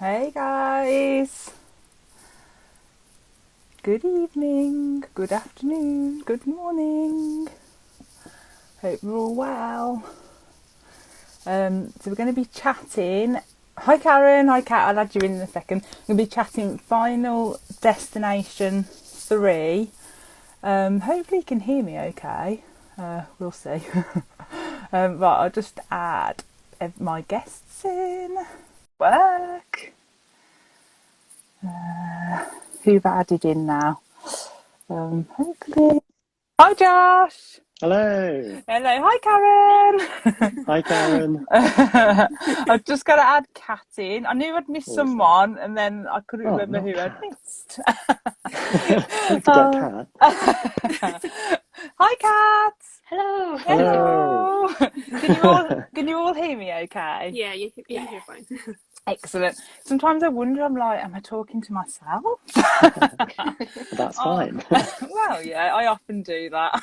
Hey guys, good evening, good afternoon, good morning. Hope you're all well. So we're going to be chatting. Hi Karen, hi Kat, I'll add you in a second. We're going to be chatting Final Destination 3. Hopefully you can hear me okay. We'll see. But I'll just add my guests in. Work. Who've added in now? Hopefully. Hi Josh. Hello. Hello. Hi Karen. Hi, Karen. I've just got to add Kat in. I knew I'd missed Awesome. someone, and then I couldn't Oh, remember not who I'd Cat. missed. Don't forget Oh. Cat. Hi Kat. Hello. Hello. Hello. Can you all hear me? Okay. Yeah, you're fine. Excellent. Sometimes I wonder, I'm like, am I talking to myself? That's Oh, fine. well, yeah, I often do that.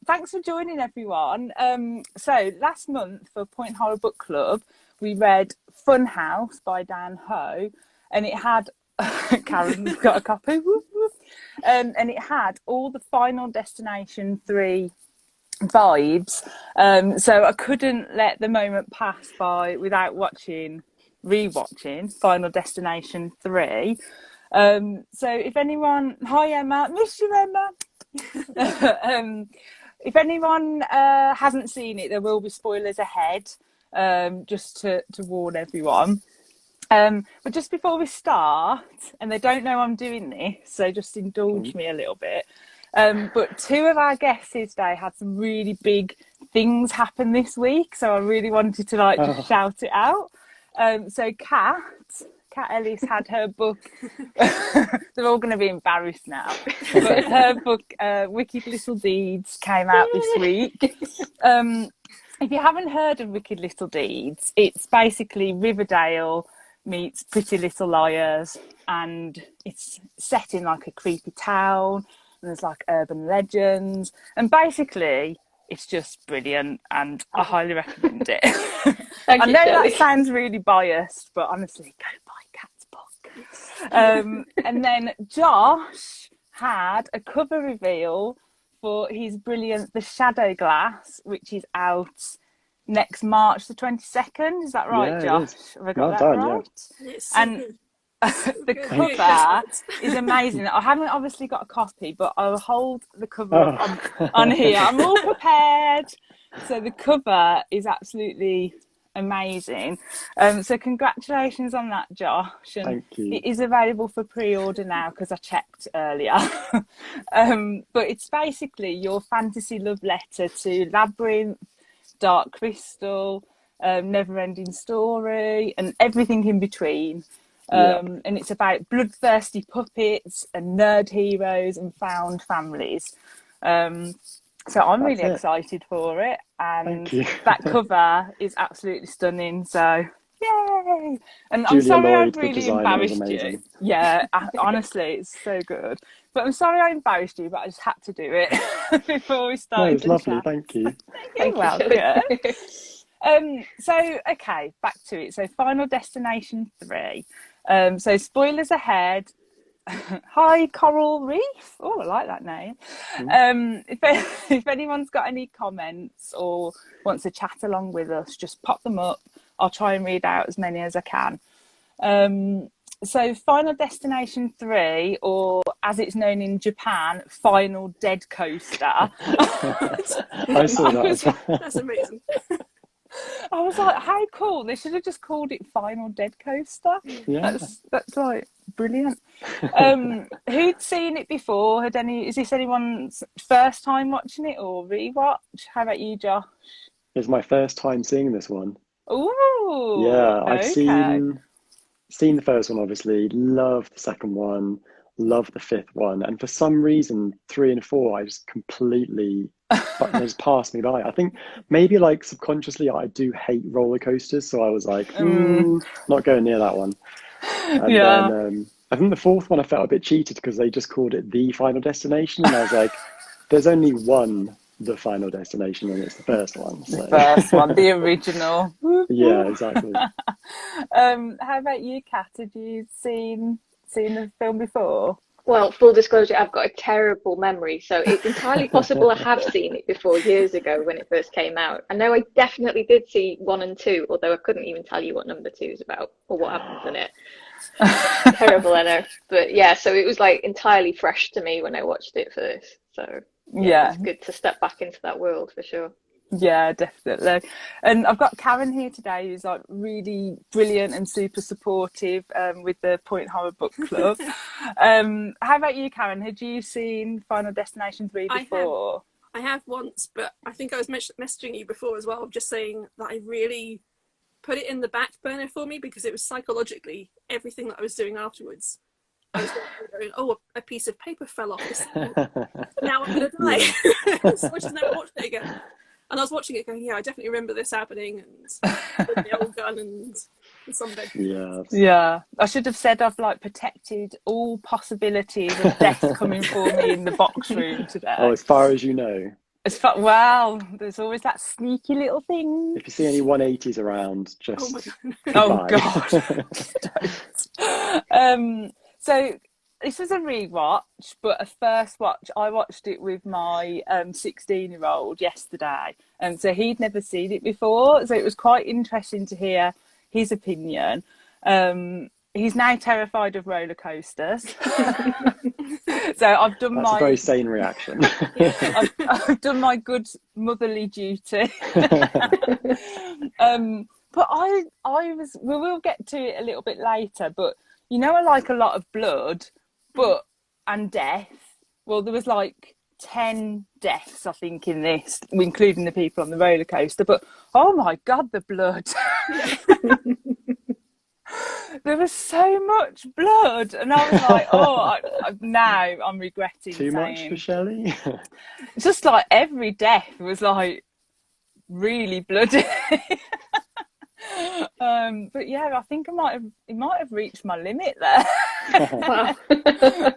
Thanks for joining, everyone. So last month for Point Horror Book Club, we read Funhouse by Dan Ho, and it had Karen's got a copy, whoop, whoop. And it had all the Final Destination 3 vibes. So I couldn't let the moment pass by without rewatching Final Destination 3. So if anyone, hi Emma, miss you Emma. If anyone hasn't seen it, there will be spoilers ahead, just to warn everyone. But just before we start, and they don't know I'm doing this, so just indulge me a little bit. But two of our guests today had some really big things happen this week, so I really wanted to just Oh, shout it out. So Kat Ellis had her book. They're all going to be embarrassed now, but her book, Wicked Little Deeds, came out this week. If you haven't heard of Wicked Little Deeds, it's basically Riverdale meets Pretty Little Liars, and it's set in like a creepy town, and there's like urban legends, and basically it's just brilliant, and I highly recommend it. I Thank you, know Shelley. that sounds really biased, but honestly, go buy Kat's book. And then Josh had a cover reveal for his brilliant The Shadow Glass, which is out next March the 22nd. Is that right, yeah, it Josh? is. Have I got Well that done, yeah. right? It's so And good. So the good. Thank Really you. cover desperate. is amazing. I haven't obviously got a copy, but I'll hold the cover up Oh. on here. I'm all prepared. So the cover is absolutely amazing. So congratulations on that, Josh. And Thank you. it is available for pre-order now because I checked earlier. But it's basically your fantasy love letter to Labyrinth, Dark Crystal, Never Ending Story, and everything in between. Yep, And it's about bloodthirsty puppets and nerd heroes and found families. So I'm really that's it. excited for it, Thank and you. that cover is absolutely stunning. So yay! And I'm Julia sorry Lloyd, I've the really designer, is embarrassed you. amazing. Yeah, honestly, it's so good. But I'm sorry I embarrassed you, but I just had to do it before we No, started it's the lovely. chat. Thank you. You're Thank you, Shelley. welcome. So okay, back to it. So Final Destination 3. So spoilers ahead. Hi, Coral Reef. Oh, I like that name. Mm. If anyone's got any comments or wants to chat along with us, just pop them up. I'll try and read out as many as I can. So Final Destination 3, or as it's known in Japan, Final Dead Coaster. I saw that as well. That's amazing. I was like, how cool. They should have just called it Final Dead Coaster. Yeah. That's like brilliant. Who'd seen it before? Is this anyone's first time watching it or rewatch? How about you, Josh? It's my first time seeing this one. Ooh, Yeah, I've okay. seen the first one, obviously, love the second one, love the fifth one, and for some reason 3 and 4 I just completely they just passed me by. I think maybe like subconsciously I do hate roller coasters, so I was like, not going near that one. And then Yeah. I think the fourth one I felt a bit cheated because they just called it the Final Destination, and I was like, there's only one the Final Destination, and it's the first one. The So first one, the original. yeah, exactly. How about you, Kat? Had you seen the film before? Well, full disclosure, I've got a terrible memory, so it's entirely possible I have seen it before years ago when it first came out. I know I definitely did see 1 and 2, although I couldn't even tell you what number 2 is about or what happens in it. Terrible, I know. But yeah, so it was like entirely fresh to me when I watched it first. So yeah, Yeah, it's good to step back into that world for sure. yeah, definitely. And I've got Karen here today, who's like really brilliant and super supportive with the Point Horror Book Club. How about you, Karen? Had you seen Final Destination 3 before? I have once, but I think I was messaging you before as well, just saying that I really put it in the back burner for me because it was psychologically everything that I was doing afterwards. I was going, oh, a piece of paper fell off the ceiling. Now I'm going to die. So I just never watched it again. And I was watching it going, yeah, I definitely remember this happening, and the old gun and some bed. Yeah. I should have said I've like protected all possibilities of death coming for me in the box room today. Oh, as far as you know. Well, there's always that sneaky little thing. If you see any 180s around, just oh God. So this was a rewatch, but a first watch. I watched it with my 16-year-old yesterday, and so he'd never seen it before. So it was quite interesting to hear his opinion. He's now terrified of roller coasters. So I've done That's a very sane reaction. I've done my good motherly duty. But we will get to it a little bit later, but you know, I like a lot of blood, and death. Well, there was like 10 deaths, I think, in this, including the people on the roller coaster. But oh my God, the blood! There was so much blood, and I was like, now I'm regretting Too much for Shelley? Just like every death was like really bloody. But yeah, I think it might have reached my limit there. Wow.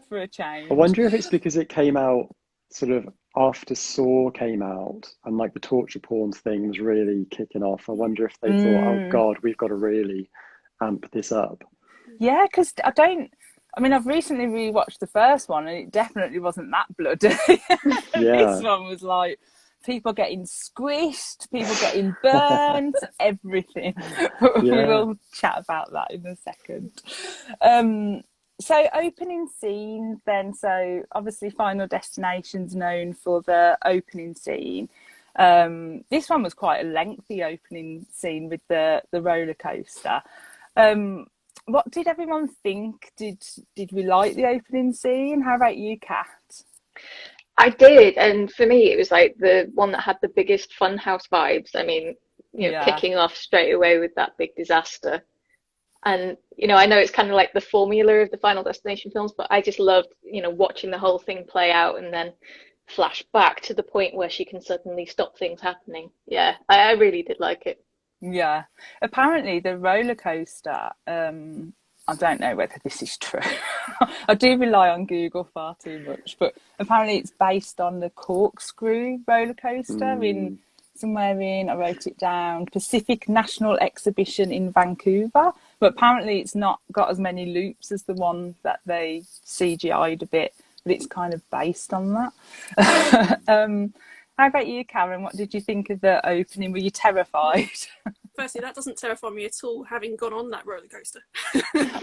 For a change. I wonder if it's because it came out sort of after Saw came out and like the torture porn thing was really kicking off. I wonder if they thought, oh God, we've got to really amp this up. Yeah, because I've recently rewatched the first one and it definitely wasn't that bloody. This one was like people getting squished, people getting burnt, everything. But we will chat about that in a second. So opening scene then, so obviously Final Destination's known for the opening scene. This one was quite a lengthy opening scene with the roller coaster. What did everyone think? Did we like the opening scene? How about you, Kat? I did, and for me, it was like the one that had the biggest Funhouse vibes. I mean, kicking off straight away with that big disaster. And, I know it's kind of like the formula of the Final Destination films, but I just loved, watching the whole thing play out and then flash back to the point where she can suddenly stop things happening. Yeah, I really did like it. Yeah. Apparently the roller coaster, I don't know whether this is true. I do rely on Google far too much, but apparently it's based on the Corkscrew roller coaster in somewhere in, I wrote it down, Pacific National Exhibition in Vancouver. But apparently it's not got as many loops as the one that they CGI'd a bit, but it's kind of based on that. How about you, Karen? What did you think of the opening? Were you terrified? Firstly, that doesn't terrify me at all, having gone on that roller coaster.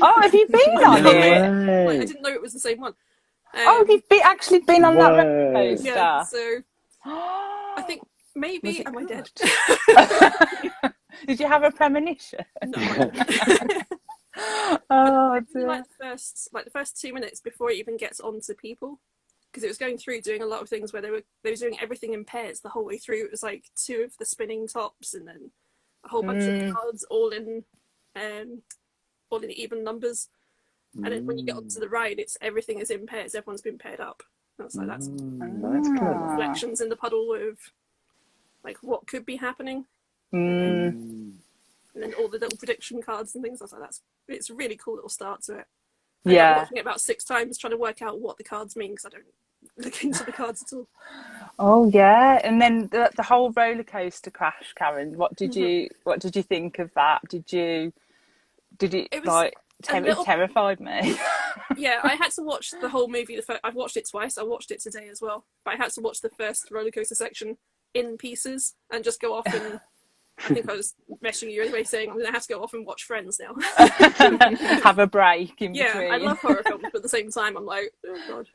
Oh, have you been on it? Like, I didn't know it was the same one. You've actually been on that roller coaster? Yeah, so I think maybe... Am I dead? Did you have a premonition? No. Oh, dear. Like the first 2 minutes before it even gets on to people, because it was going through doing a lot of things where they were doing everything in pairs the whole way through. It was like 2 of the spinning tops and then a whole bunch of cards all in even numbers. And then when you get onto the ride, everything is in pairs. Everyone's been paired up. And it's like that's clever. reflections in the puddle of like what could be happening. And then all the little prediction cards and things. I was like, it's a really cool little start to it. I'm watching it about 6 times trying to work out what the cards mean because I don't look into the cards at all. Oh yeah, and then the whole roller coaster crash, Karen. What did you think of that? Did it It was like a little... it terrified me? Yeah, I had to watch the whole movie. I've watched it twice. I watched it today as well, but I had to watch the first roller coaster section in pieces and just go off and. I think I was messaging you anyway, saying I'm going to have to go off and watch Friends now. Have a break in yeah, between. I love horror films, but at the same time, I'm like, oh god.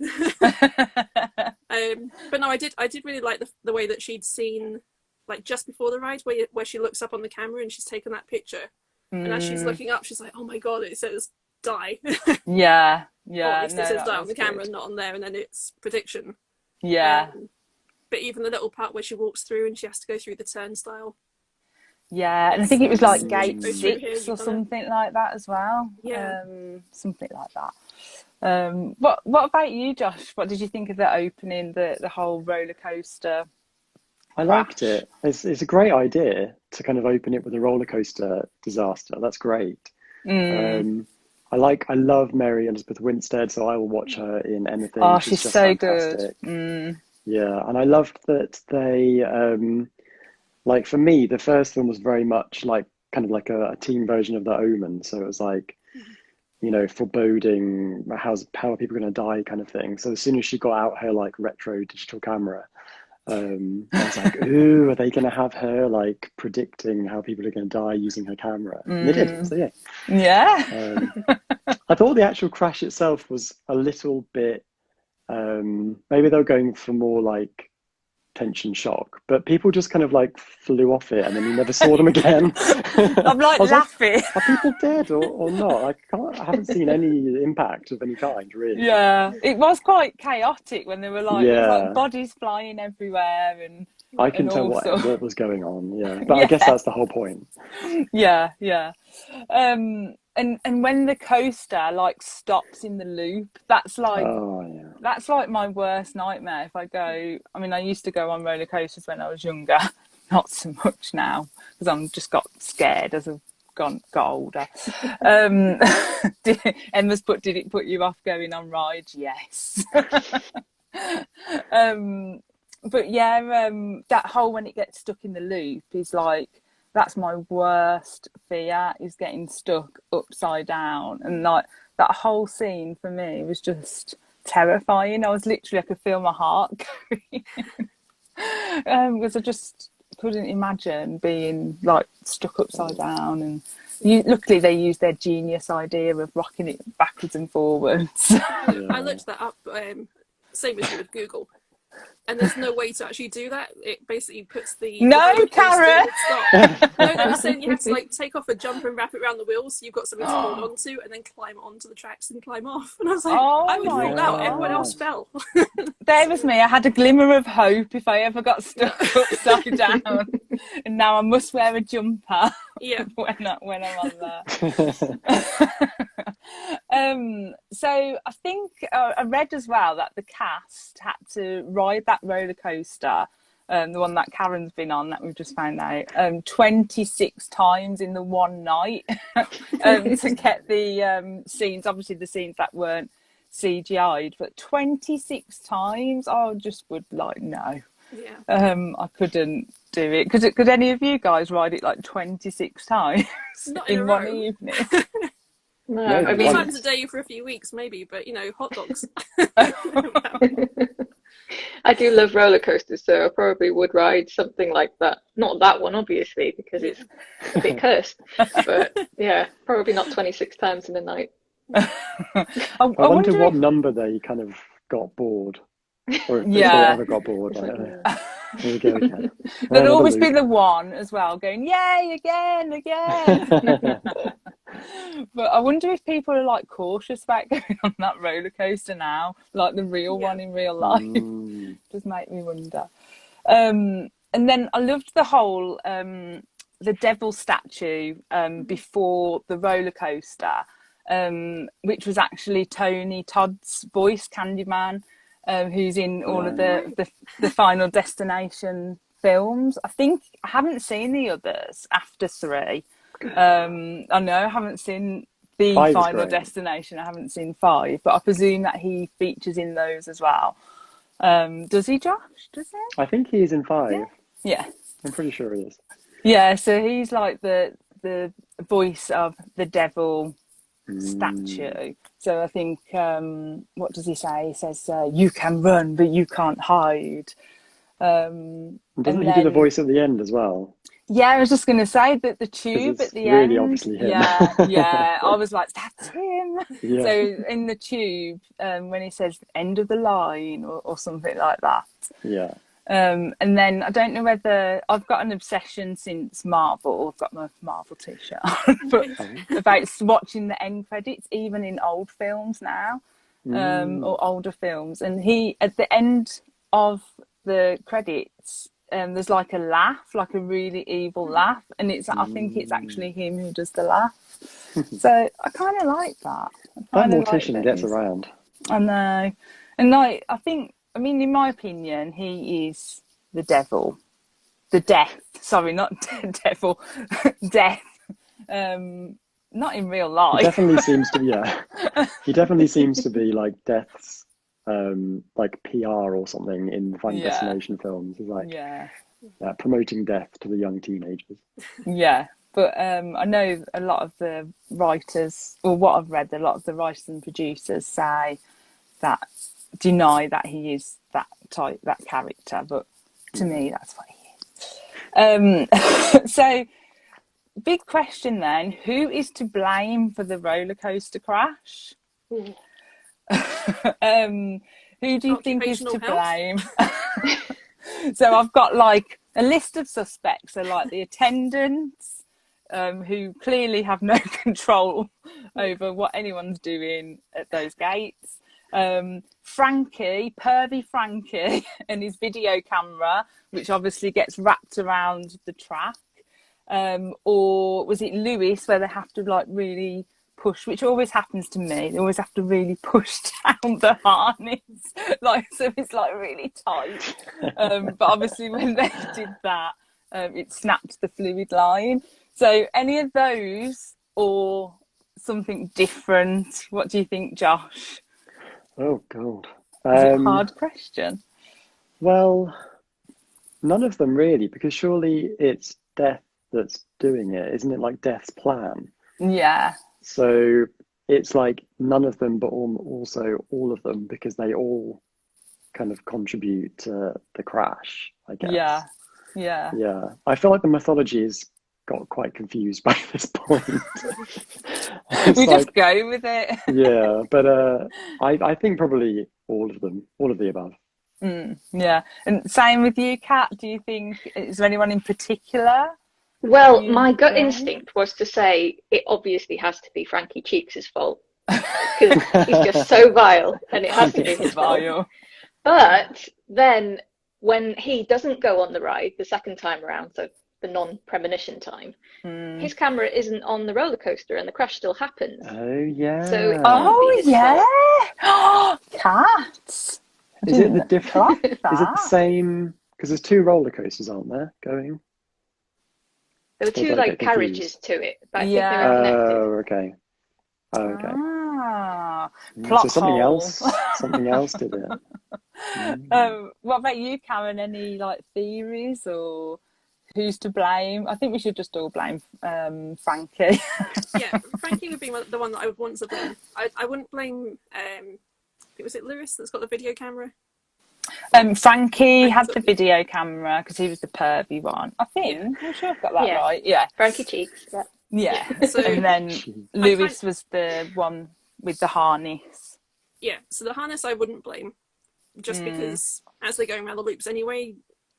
But no, I did really like the way that she'd seen, like just before the ride, where she looks up on the camera and she's taken that picture, and as she's looking up, she's like, oh my god, it says die. Yeah. Or at least it says die on the camera, not on there, and then it's prediction. Yeah. But even the little part where she walks through and she has to go through the turnstile. Yeah, and I think it was like gate Go 6 or something like that as well. Yeah. Something like that. What about you, Josh? What did you think of the opening, the whole roller coaster? I liked it. It's a great idea to kind of open it with a roller coaster disaster. That's great. I love Mary Elizabeth Winstead, so I will watch her in anything. Oh, she's just so fantastic. good. Yeah, and I loved that they like for me, the first one was very much like kind of like a teen version of The Omen. So it was like, you know, foreboding, how are people going to die kind of thing. So as soon as she got out her like retro digital camera, I was like, ooh, are they going to have her like predicting how people are going to die using her camera? And they did. So yeah. Yeah. I thought the actual crash itself was a little bit, maybe they were going for more like tension shock, but people just kind of like flew off it and then you never saw them again. I'm like laughing. Like, are people dead or not? I haven't seen any impact of any kind, really. Yeah, it was quite chaotic when they were like, it was like bodies flying everywhere, and I couldn't tell what was going on. Yeah, but I guess that's the whole point. Yeah. And when the coaster like stops in the loop, that's like that's like my worst nightmare. If I go, I mean, I used to go on roller coasters when I was younger, not so much now because I'm just got scared as I've got older. Emma's put, did it put you off going on rides? Yes. But yeah, that whole when it gets stuck in the loop is like, that's my worst fear, is getting stuck upside down. And like that whole scene for me was just terrifying. I was literally, I could feel my heart going because I just couldn't imagine being like stuck upside down. And luckily they used their genius idea of rocking it backwards and forwards. I looked that up, same as you with Google. And there's no way to actually do that. It basically puts the Karen. No, they were saying you have to like take off a jumper and wrap it around the wheels, so you've got something to hold on to, and then climb onto the tracks and climb off. And I was like, I would fall out. Everyone else fell. There was me. I had a glimmer of hope if I ever got stuck upside down, and now I must wear a jumper. Yeah. when I'm on there. So I think I read as well that the cast had to ride that roller coaster, the one that Karen's been on, that we've just found out, 26 times in the one night to get the scenes, obviously the scenes that weren't CGI'd, but 26 times, I just would like, no. Yeah. I couldn't do it. Could any of you guys ride it like 26 times Not in one evening? No, I mean, times a day for a few weeks, maybe, but you know, hot dogs. I do love roller coasters, so I probably would ride something like that. Not that one, obviously, because it's a bit cursed. But yeah, probably not 26 times in a night. I wonder what number they kind of got bored. Or if they ever got bored. Here we go again. There'd always be the one as well going, yay, again. But I wonder if people are like cautious about going on that roller coaster now, like the real one in real life. Just make me wonder. And then I loved the whole the devil statue before the roller coaster, which was actually Tony Todd's voice, Candyman. Who's in all of the Final Destination films. I think I haven't seen the others after 3. I know I haven't seen the Final Destination. I haven't seen 5, but I presume that he features in those as well. Does he, Josh? Does he? I think he's in 5. Yeah. I'm pretty sure he is. Yeah, so he's like the voice of the devil statue. So I think, what does he say? He says, you can run, but you can't hide. Doesn't he do the voice at the end as well? Yeah, I was just going to say that the tube at the really end. Obviously him. Yeah. I was like, that's him. Yeah. So in the tube, when he says end of the line or something like that. Yeah. And then I don't know whether I've got an obsession since Marvel. I've got my Marvel t-shirt on, but about watching the end credits, even in old films now, or older films. And he, at the end of the credits, there's like a laugh, like a really evil laugh, and I think it's actually him who does the laugh. So I kind of like that. That mortician gets around. I know, and like I mean, in my opinion, he is the devil, the death. Sorry, not devil, death. Not in real life. He definitely seems to be. Yeah, he definitely seems to be like Death's like PR or something in Final Destination films. He's like promoting death to the young teenagers. Yeah, but I know a lot of the writers, or what I've read, a lot of the writers and producers say that deny that he is that type, that character, but to me that's what he is. So big question then, who is to blame for the roller coaster crash? Who do you think is to blame? So I've got like a list of suspects, so like the attendants, who clearly have no control over what anyone's doing at those gates. Frankie, pervy Frankie, and his video camera, which obviously gets wrapped around the track. Or was it Lewis, where they have to like really push, which always happens to me. They always have to really push down the harness, like, so it's like really tight. But obviously when they did that, it snapped the fluid line. So any of those or something different? What do you think, Josh? Oh God, is it a hard question? Well, none of them really, because surely it's Death that's doing it, isn't it? Like Death's plan. Yeah. So it's like none of them, but also all of them, because they all kind of contribute to the crash, I guess. Yeah. I feel like the mythology has got quite confused by this point. We just go with it. Yeah, but I think probably all of them, all of the above. Yeah, and same with you, Kat. Do you think, is there anyone in particular? Well, my gut instinct was to say it obviously has to be Frankie Cheeks' fault, because he's just so vile, and it has to be his fault. But then when he doesn't go on the ride the second time around, so the non-premonition time, his camera isn't on the roller coaster and the crash still happens. Oh yeah. So Cats. Is it the different? Is it the same? Because there's 2 roller coasters, aren't there? Going. There were 2 like carriages to it, but I think they were connected. Okay. Plot so something else did it. What about you, Karen? Any like theories or who's to blame? I think we should just all blame Frankie. Yeah, Frankie would be the one that I would want to blame. I wouldn't blame. Was it Lewis that's got the video camera? Frankie had the video camera because he was the pervy one. I think. I'm sure I've got that right. Yeah. Frankie Cheeks. Yeah. So, and then Lewis was the one with the harness. Yeah. So the harness I wouldn't blame, just because as they're going around the loops anyway,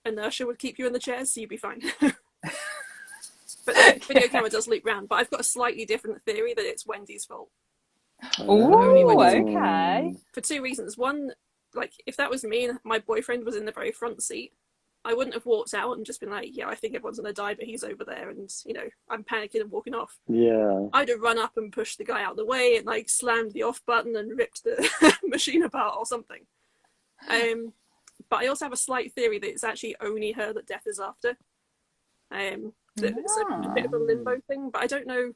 inertia would keep you in the chairs, so you'd be fine. But the video camera does loop round. But I've got a slightly different theory that it's Wendy's fault. Oh, okay. For 2 reasons. One, like, if that was me and my boyfriend was in the very front seat, I wouldn't have walked out and just been like, yeah, I think everyone's going to die, but he's over there, and, you know, I'm panicking and walking off. Yeah. I'd have run up and pushed the guy out of the way and, like, slammed the off button and ripped the machine apart or something. But I also have a slight theory that it's actually only her that Death is after. That it's a bit of a limbo thing, but I don't know,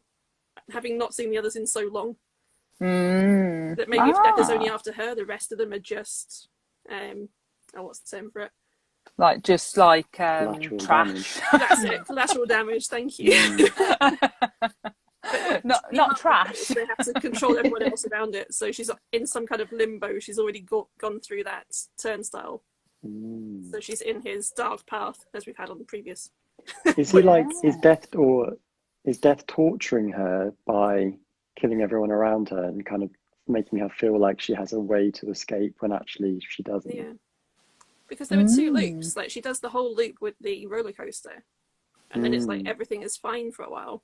having not seen the others in so long, that maybe if Death is only after her, the rest of them are just oh, what's the term for it? Like just like Collateral trash. damage. That's it, collateral damage. Thank you. not trash. They have to control everyone else around it. So she's in some kind of limbo. She's already gone through that turnstile. So she's in his dark path, as we've had on the previous. Is he like, is death torturing her by killing everyone around her and kind of making her feel like she has a way to escape when actually she doesn't? Yeah. Because there are two loops. Like, she does the whole loop with the roller coaster, and then it's like everything is fine for a while,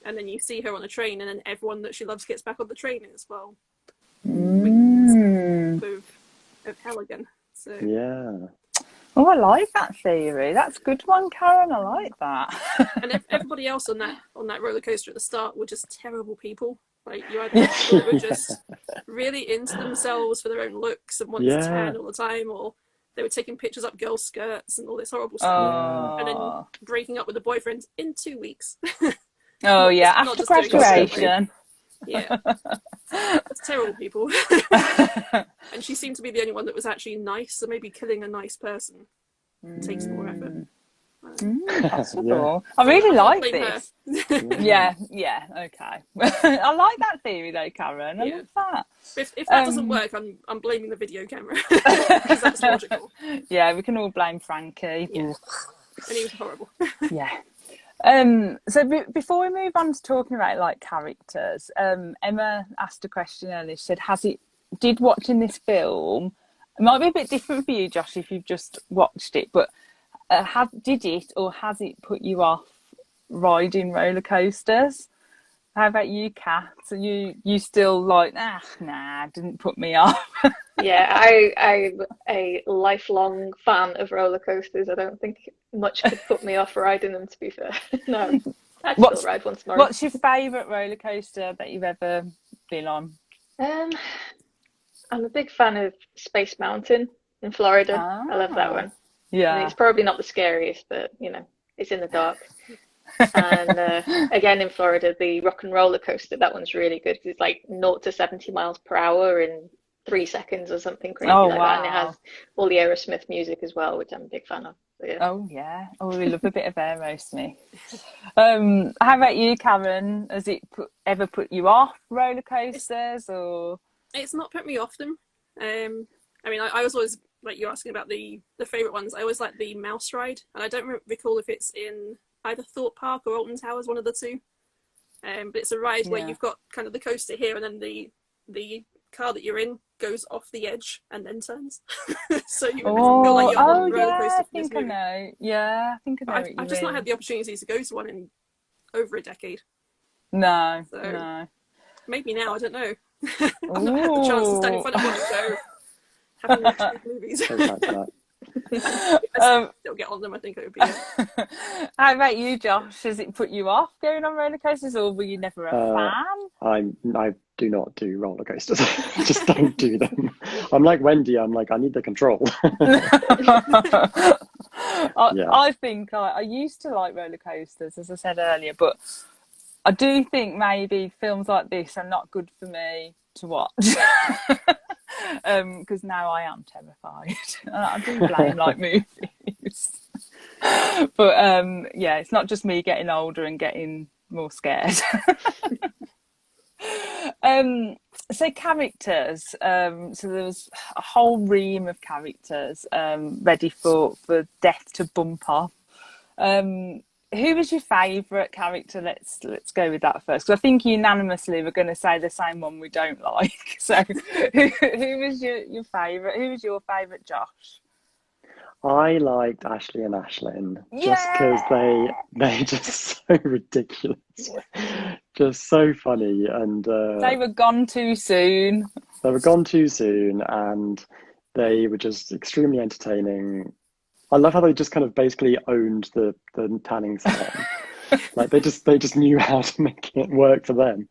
and then you see her on a train, and then everyone that she loves gets back on the train as well. Of hell again. So yeah. Oh, I like that theory. That's a good one, Karen. I like that. And everybody else on that roller coaster at the start were just terrible people. Like, you had people that were just really into themselves for their own looks and wanted to tan all the time, or they were taking pictures up girls' skirts and all this horrible stuff, and then breaking up with a boyfriend in 2 weeks. Oh yeah, after graduation. Yeah, it's terrible people. And she seemed to be the only one that was actually nice. So maybe killing a nice person takes more effort. Possible. I really like this. yeah, okay. I like that theory though, Karen. I love that. If that doesn't work, I'm blaming the video camera, because that's logical. Yeah, we can all blame Frankie. Yeah. And he was horrible. Yeah. So before we move on to talking about like characters, Emma asked a question earlier. She said, did watching this film, it might be a bit different for you, Josh, if you've just watched it, but did it or has it put you off riding roller coasters? How about you, Kat? Are you still like, nah, didn't put me off? Yeah, I'm a lifelong fan of roller coasters. I don't think much could put me off riding them, to be fair. No, I'd still ride one tomorrow. What's your favourite roller coaster that you've ever been on? I'm a big fan of Space Mountain in Florida. I love that one. Yeah. I mean, it's probably not the scariest, but, you know, it's in the dark. And again, in Florida, the Rock and Roller Coaster, that one's really good because it's like 0 to 70 miles per hour in 3 seconds or something crazy like that. And it has all the Aerosmith music as well, which I'm a big fan of. So, yeah. Oh, yeah. Oh, we love a bit of Aerosmith. How about you, Karen? Has it ever put you off roller coasters? Or it's not put me off them. I mean, I was always, like, you're asking about the favourite ones. I always like the mouse ride, and I don't recall if it's in either Thorpe Park or Alton Towers, one of the two. But it's a ride where you've got kind of the coaster here, and then the car that you're in goes off the edge and then turns. So you feel like you're on a roller coaster. I think I know. Yeah, I think I know. I've just not had the opportunity to go to one in over a decade. No, so no. Maybe now, I don't know. I've not had the chance to stand in front of one, so having watched movies. Still get on them, I think it would be. How about you, Josh? Has it put you off going on roller coasters, or were you never a fan? I do not do roller coasters. I just don't do them. I'm like Wendy. I'm like, I need the control. I think I used to like roller coasters, as I said earlier, but I do think maybe films like this are not good for me to watch. Because now I am terrified. I do blame like movies. But yeah, it's not just me getting older and getting more scared. So characters. So there was a whole ream of characters ready for death to bump off. Who was your favourite character? Let's go with that first. So I think unanimously we're going to say the same one we don't like. So who was your favourite? Who was your favourite, Josh? I liked Ashley and Ashlyn just because they're just so ridiculous, just so funny, and they were gone too soon. And they were just extremely entertaining. I love how they just kind of basically owned the tanning salon. Like they just knew how to make it work for them.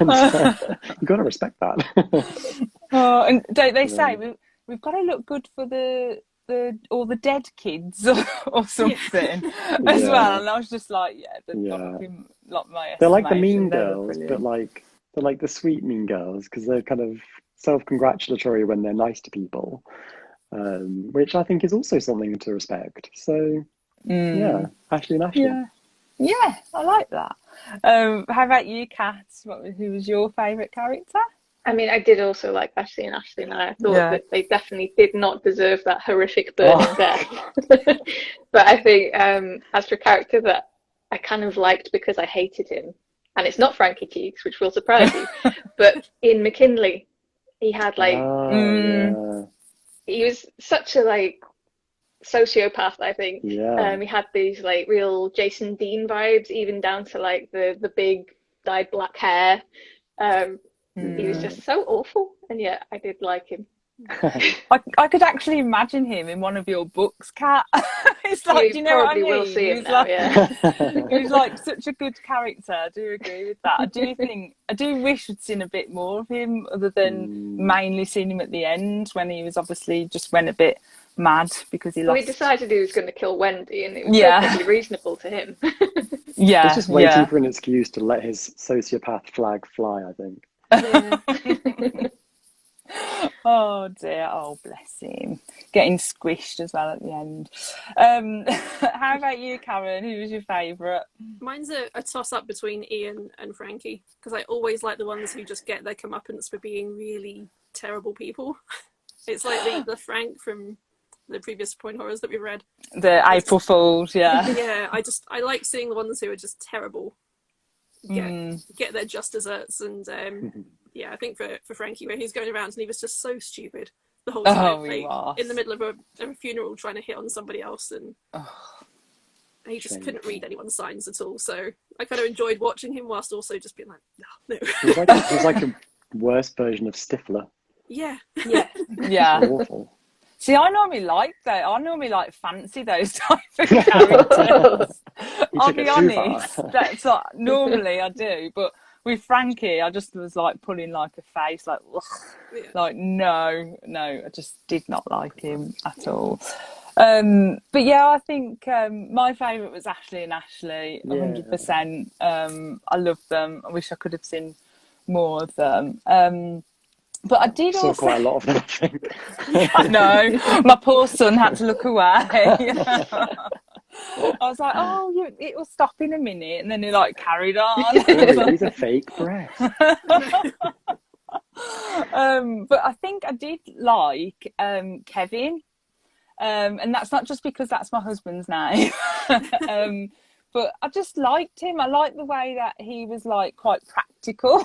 And you've got to respect that. And don't they say we've got to look good for all the dead kids or something as well? And I was just like, they're like the mean girls, but they're like the sweet mean girls because they're kind of self-congratulatory when they're nice to people. which I think is also something to respect. So yeah, Ashley and Ashley. Yeah, I like that. How about you, Kat? Who was your favourite character? I mean, I did also like Ashley and Ashley, and I thought that they definitely did not deserve that horrific burning death. But I think as for a character that I kind of liked because I hated him, and it's not Frankie Cheeks, which will surprise you, but in McKinley, he had like, he was such a like sociopath, I think. He had these like real Jason Dean vibes, even down to like the big dyed black hair. He was just so awful, and yet I did like him. I could actually imagine him in one of your books, Kat. It's like, do you know what I mean? Will see him now, like, he was like such a good character. I do agree with that. I do wish I'd seen a bit more of him, other than mainly seeing him at the end when he was obviously just went a bit mad because he lost. He decided he was going to kill Wendy, and it was perfectly reasonable to him. He's just waiting for an excuse to let his sociopath flag fly, I think. Oh dear, oh bless him, getting squished as well at the end. How about you, Karen? Who was your favourite? Mine's a toss up between Ian and Frankie, because I always like the ones who just get their comeuppance for being really terrible people. It's like the Frank from the previous Point Horrors that we read, the April Fools. Yeah, I like seeing the ones who are just terrible get their just desserts. And I think for Frankie, where he's going around and he was just so stupid the whole time, in the middle of a funeral trying to hit on somebody else, and he just couldn't read anyone's signs at all. So I kind of enjoyed watching him whilst also just being like, no. He's like a worse version of Stifler. Yeah. Awful. See, I normally like that. I normally like fancy those type of characters. I'll be honest. That's what normally I do, but with Frankie, I just was like pulling like a face, like, like no, I just did not like him at all. But yeah, I think my favourite was Ashley and Ashley, 100%. I love them. I wish I could have seen more of them. But I did also quite a lot of them, I think. I know. My poor son had to look away. I was like, it will stop in a minute, and then he like carried on. He's a fake breath. But I think I did like Kevin, and that's not just because that's my husband's name. But I just liked him. I liked the way that he was like quite practical,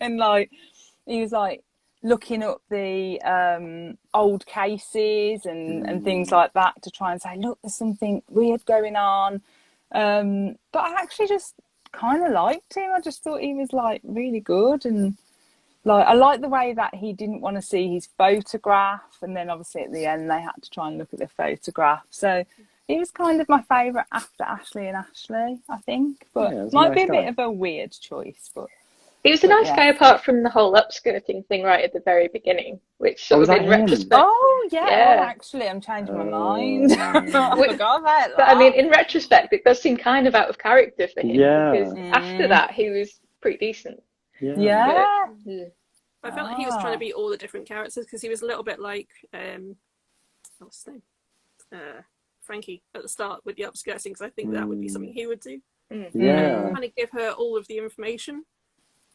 and like he was like looking up the old cases and things like that to try and say, look, there's something weird going on. But I actually just kind of liked him. I just thought he was like really good, and like I liked the way that he didn't want to see his photograph, and then obviously at the end they had to try and look at the photograph. So he was kind of my favourite after Ashley and Ashley, I think. But might be a bit of a weird choice, but he was a nice guy apart from the whole upskirting thing right at the very beginning, which sort of in retrospect. Actually, I'm changing my mind. I forgot about that. But I mean, in retrospect, it does seem kind of out of character for him, because after that, he was pretty decent. Yeah. I felt like he was trying to be all the different characters, because he was a little bit like, what's his name? Frankie at the start with the upskirting, because I think that would be something he would do. Kind of give her all of the information.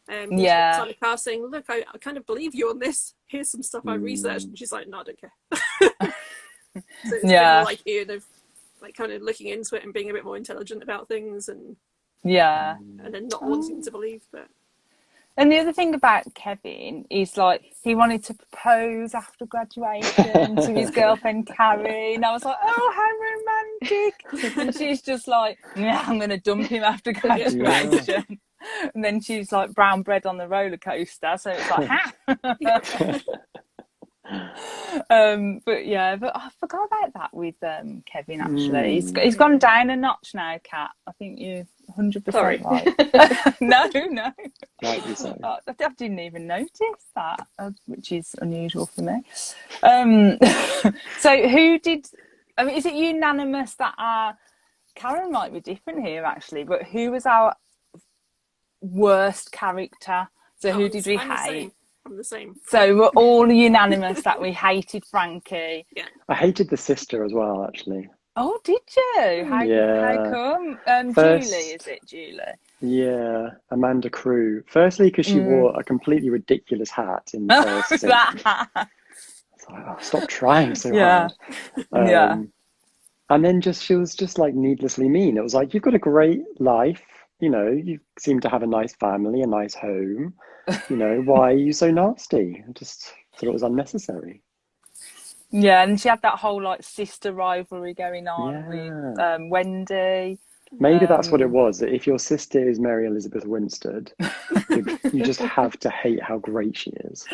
On the car saying, look, I kind of believe you on this. Here's some stuff I researched. And she's like, no, I don't care. So it's more like Ian of like kind of looking into it and being a bit more intelligent about things, and then not wanting to believe. But and the other thing about Kevin is like he wanted to propose after graduation to his girlfriend Carrie, and I was like, oh, how romantic. And she's just like, yeah, I'm going to dump him after graduation. And then she's like brown bread on the roller coaster, so it's like, but I forgot about that with Kevin. Actually, he's gone down a notch now, Kat. I think you're 100% right. No, Rightly so. I didn't even notice that, which is unusual for me. So who did? I mean, is it unanimous that Karen might be different here actually? But who was our worst character? So who did we hate? I'm the same. So we're all unanimous that we hated Frankie. Yeah. I hated the sister as well, actually. Oh, did you? How Yeah. come? First, Julie, is it Julie? yeah, Amanda Crew. Firstly, because she wore a completely ridiculous hat in the first scene. That. It's like, oh, stop trying so Yeah. hard. Yeah. And then she was just like needlessly mean. It was like, you've got a great life, you seem to have a nice family, a nice home. Why are you so nasty? I just thought it was unnecessary. Yeah, and she had that whole like sister rivalry going on Yeah. with Wendy. Maybe that's what it was. That if your sister is Mary Elizabeth Winstead, you just have to hate how great she is.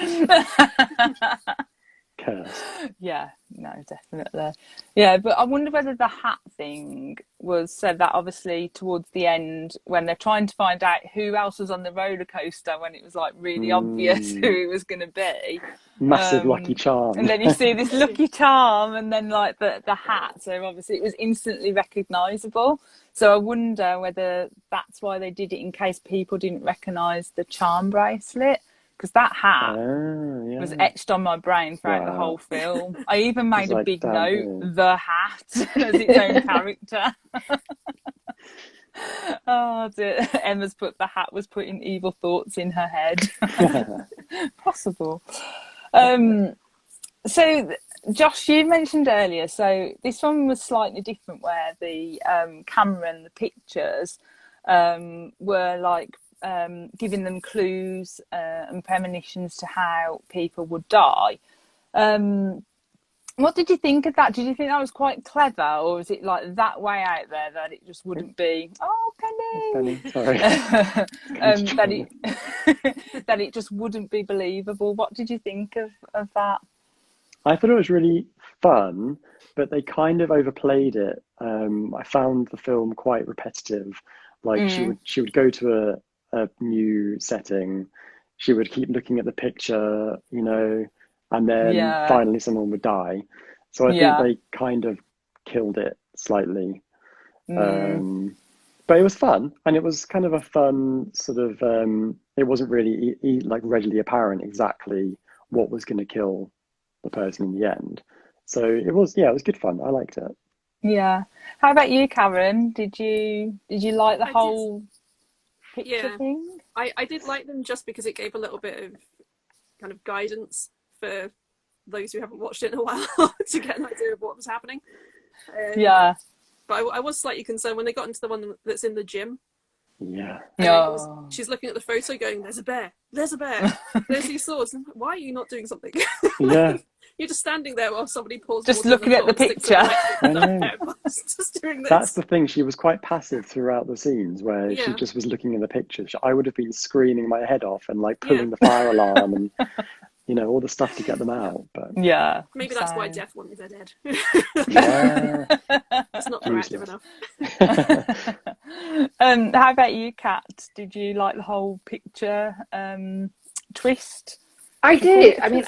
Cursed. Yeah, no, definitely. Yeah, but I wonder whether the hat thing was so that obviously towards the end, when they're trying to find out who else was on the roller coaster, when it was like really obvious who it was going to be. Massive Lucky Charm. And then you see this Lucky Charm and then like the hat. So obviously it was instantly recognisable. So I wonder whether that's why they did it, in case people didn't recognise the charm bracelet. Because that hat was etched on my brain throughout the whole film. I even made a big note, the hat, as its own character. Oh, dear. Emma's put the hat was putting evil thoughts in her head. Possible. So, Josh, you mentioned earlier, so this one was slightly different, where the camera and the pictures were like giving them clues and premonitions to how people would die. What did you think of that? Did you think that was quite clever, or was it like that way out there that it just wouldn't be? Oh, Penny, sorry. that it just wouldn't be believable. What did you think of that? I thought it was really fun, but they kind of overplayed it. I found the film quite repetitive. Like she would go to a new setting, she would keep looking at the picture, and then finally someone would die. So I think they kind of killed it slightly. But it was fun, and it was kind of a fun sort of, it wasn't really like readily apparent exactly what was going to kill the person in the end. So it was good fun. I liked it. Yeah. How about you, Karen? Did you like the whole picture thing? I did like them just because it gave a little bit of kind of guidance for those who haven't watched it in a while to get an idea of what was happening. But I was slightly concerned when they got into the one that's in the gym. Yeah. She's looking at the photo going, there's a bear, there's these swords. I'm like, why are you not doing something? Yeah. You're just standing there while somebody pours just looking at the picture. I know. Just doing this. That's the thing. She was quite passive throughout the scenes where she just was looking at the pictures. I would have been screaming my head off and like pulling the fire alarm and all the stuff to get them out. But maybe that's why Jeff wanted her dead. It's not proactive enough. How about you, Kat? Did you like the whole picture twist? I did. I mean,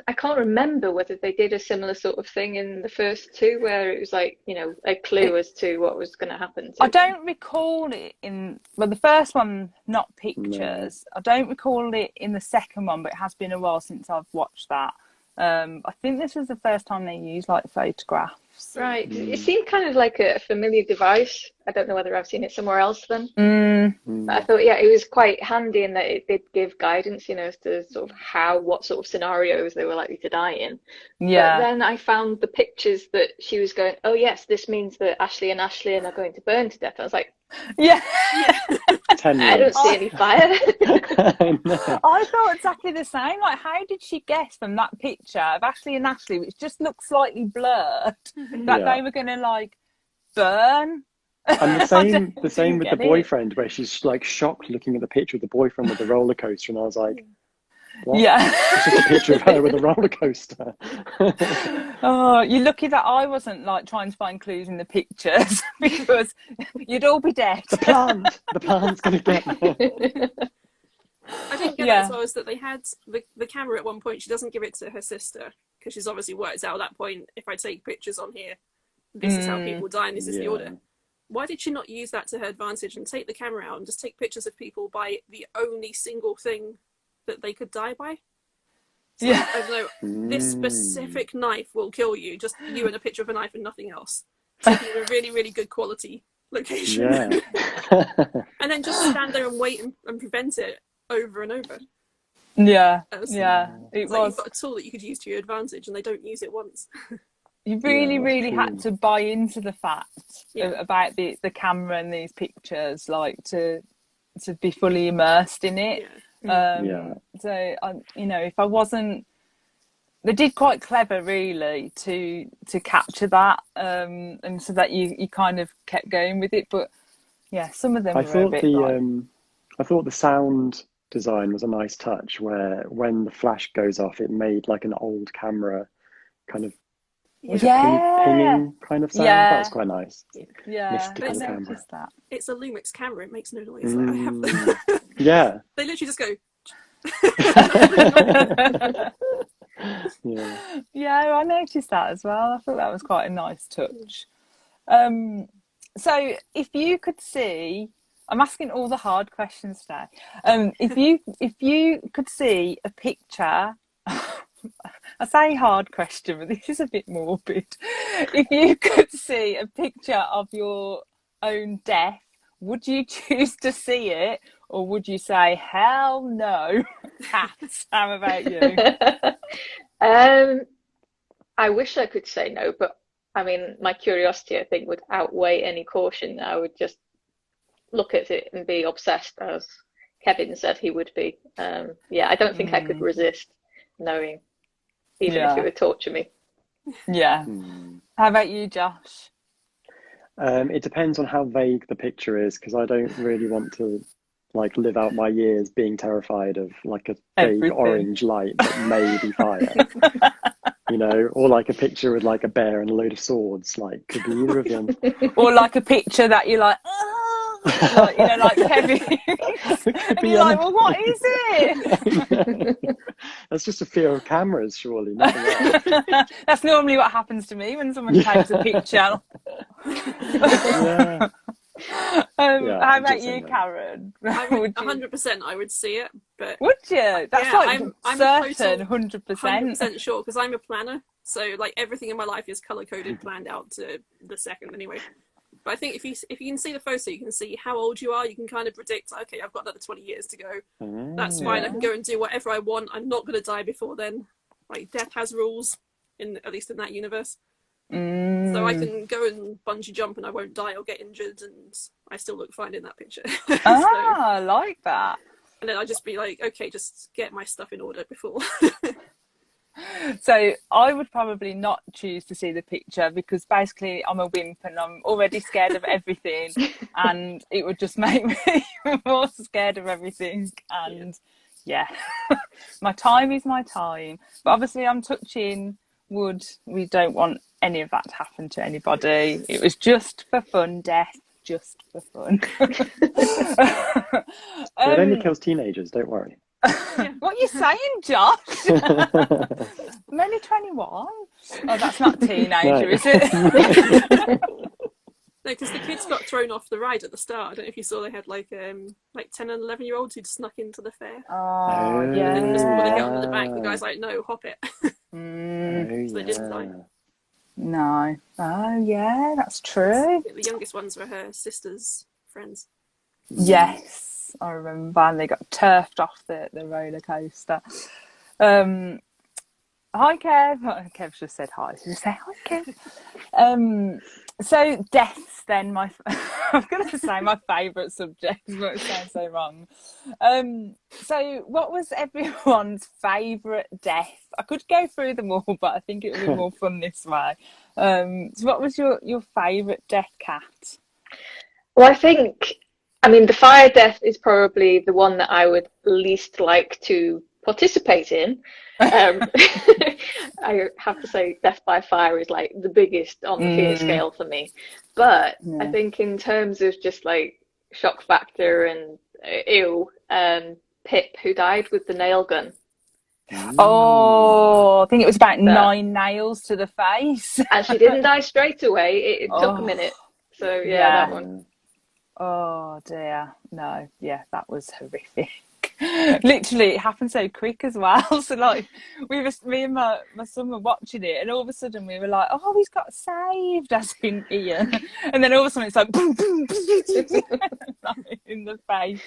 I can't remember whether they did a similar sort of thing in the first two, where it was like, a clue as to what was going to happen. I don't recall it in, the first one, not pictures. No. I don't recall it in the second one, but it has been a while since I've watched that. I think this was the first time they used like photographs. Right. It seemed kind of like a familiar device. I don't know whether I've seen it somewhere else then. But I thought, it was quite handy in that it did give guidance, as to sort of what sort of scenarios they were likely to die in. Yeah. But then I found the pictures that she was going, oh yes, this means that Ashley and Ashlyn are going to burn to death. I was like, yeah. 10 years. I don't see any fire. I thought exactly the same. Like, how did she guess from that picture of Ashley and Ashley, which just looked slightly blurred, that they were going to like burn? And the same with the boyfriend, where she's like shocked looking at the picture of the boyfriend with the roller coaster, and I was like, what? Yeah. It's just a picture of her with a roller coaster. Oh, you're lucky that I wasn't like trying to find clues in the pictures, because you'd all be dead. The plant's going to get me. I didn't get that as well, is that they had the camera at one point. She doesn't give it to her sister because she's obviously worked out at that point, if I take pictures on here, this is how people die and this is the order. Why did she not use that to her advantage and take the camera out and just take pictures of people by the only single thing that they could die by. So Yeah. I don't know, this specific knife will kill you, just you and a picture of a knife and nothing else. Taking a really, really good quality location. Yeah. And then just stand there and wait and prevent it over and over. Yeah, So it like was. you've got a tool that you could use to your advantage and they don't use it once. You really, Yeah, that's really true. had to buy into the fact Yeah. about the camera and these pictures, like to be fully immersed in it. Yeah. So, you know, if I wasn't, they did quite clever, really, to capture that, and so that you kind of kept going with it. But yeah, some of them I were a thought bit the like, I thought the sound design was a nice touch, where when the flash goes off, it made like an old camera kind of yeah, pinging kind of sound. Yeah. That was quite nice. yeah, I Mystical camera. noticed that. It's a Lumix camera, it makes no noise. Like, I have Yeah. they literally just go. Yeah. Yeah, I noticed that as well. I thought that was quite a nice touch. So if you could see, I'm asking all the hard questions today. If you could see a picture, I say hard question, but this is a bit morbid. If you could see a picture of your own death, would you choose to see it, or would you say, hell no? Kat, how about you? I wish I could say no, but I mean, my curiosity, I think, would outweigh any caution. I would just look at it and be obsessed, as Kevin said he would be. Yeah, I don't think I could resist knowing, even if it would torture me. Yeah. How about you, Josh? It depends on how vague the picture is, because I don't really want to like live out my years being terrified of like a vague orange light that may be fire. You know, or like a picture with like a bear and a load of swords, like could be either of them. Or like a picture that you're like, oh, like, you know, like Kevin. And you're like, well, what is it? That's just a fear of cameras, surely. Nothing else. That's normally what happens to me when someone takes a picture. Yeah. How about you, Karen? I would 100% I would see it, but would you? That's like I'm certain 100%. 100% sure, because I'm a planner, so like everything in my life is color coded, planned out to the second anyway. But I think if you can see the photo, you can see how old you are. You can kind of predict, okay, I've got another 20 years to go. That's fine. I can go and do whatever I want. I'm not going to die before then. Like death has rules, at least in that universe. So I can go and bungee jump and I won't die or get injured, and I still look fine in that picture. I like that. And then I'll just be like, okay, just get my stuff in order before. So I would probably not choose to see the picture, because basically I'm a wimp and I'm already scared of everything, and it would just make me more scared of everything. And my time is my time. But obviously I'm touching wood. We don't want any of that to happen to anybody. It was just for fun, death, just for fun. It only kills teenagers, don't worry. What are you saying, Josh? I'm only 21. Oh, that's not teenager, is it? No, because the kids got thrown off the ride at the start. I don't know if you saw, they had like 10 and 11-year-olds who'd snuck into the fair. Oh, yeah. And just when they get on the back, the guy's like, no, hop it. So they didn't die. No. Oh, yeah, that's true. The youngest ones were her sister's friends. Yes, I remember. And they got turfed off the roller coaster. Hi, Kev. Oh, Kev just said hi. She just said hi, Kev. So deaths then, I'm going to say my favourite subject, but it sounds so wrong. So what was everyone's favourite death? I could go through them all, but I think it would be more fun this way. So what was your favourite death, Kat? Well, I mean, the fire death is probably the one that I would least like to participate in. I have to say death by fire is like the biggest on the fear scale for me. But I think in terms of just like shock factor and Pip, who died with the nail gun. Oh, I think it was about 9 nails to the face. And she didn't die straight away. It took a minute. So that one. Oh dear. No, yeah, that was horrific. Literally, it happened so quick as well. So like, me and my son were watching it, and all of a sudden we were like, "Oh, he's got saved," as in Ian. And then all of a sudden it's like, boom, boom, boom, like, in the face.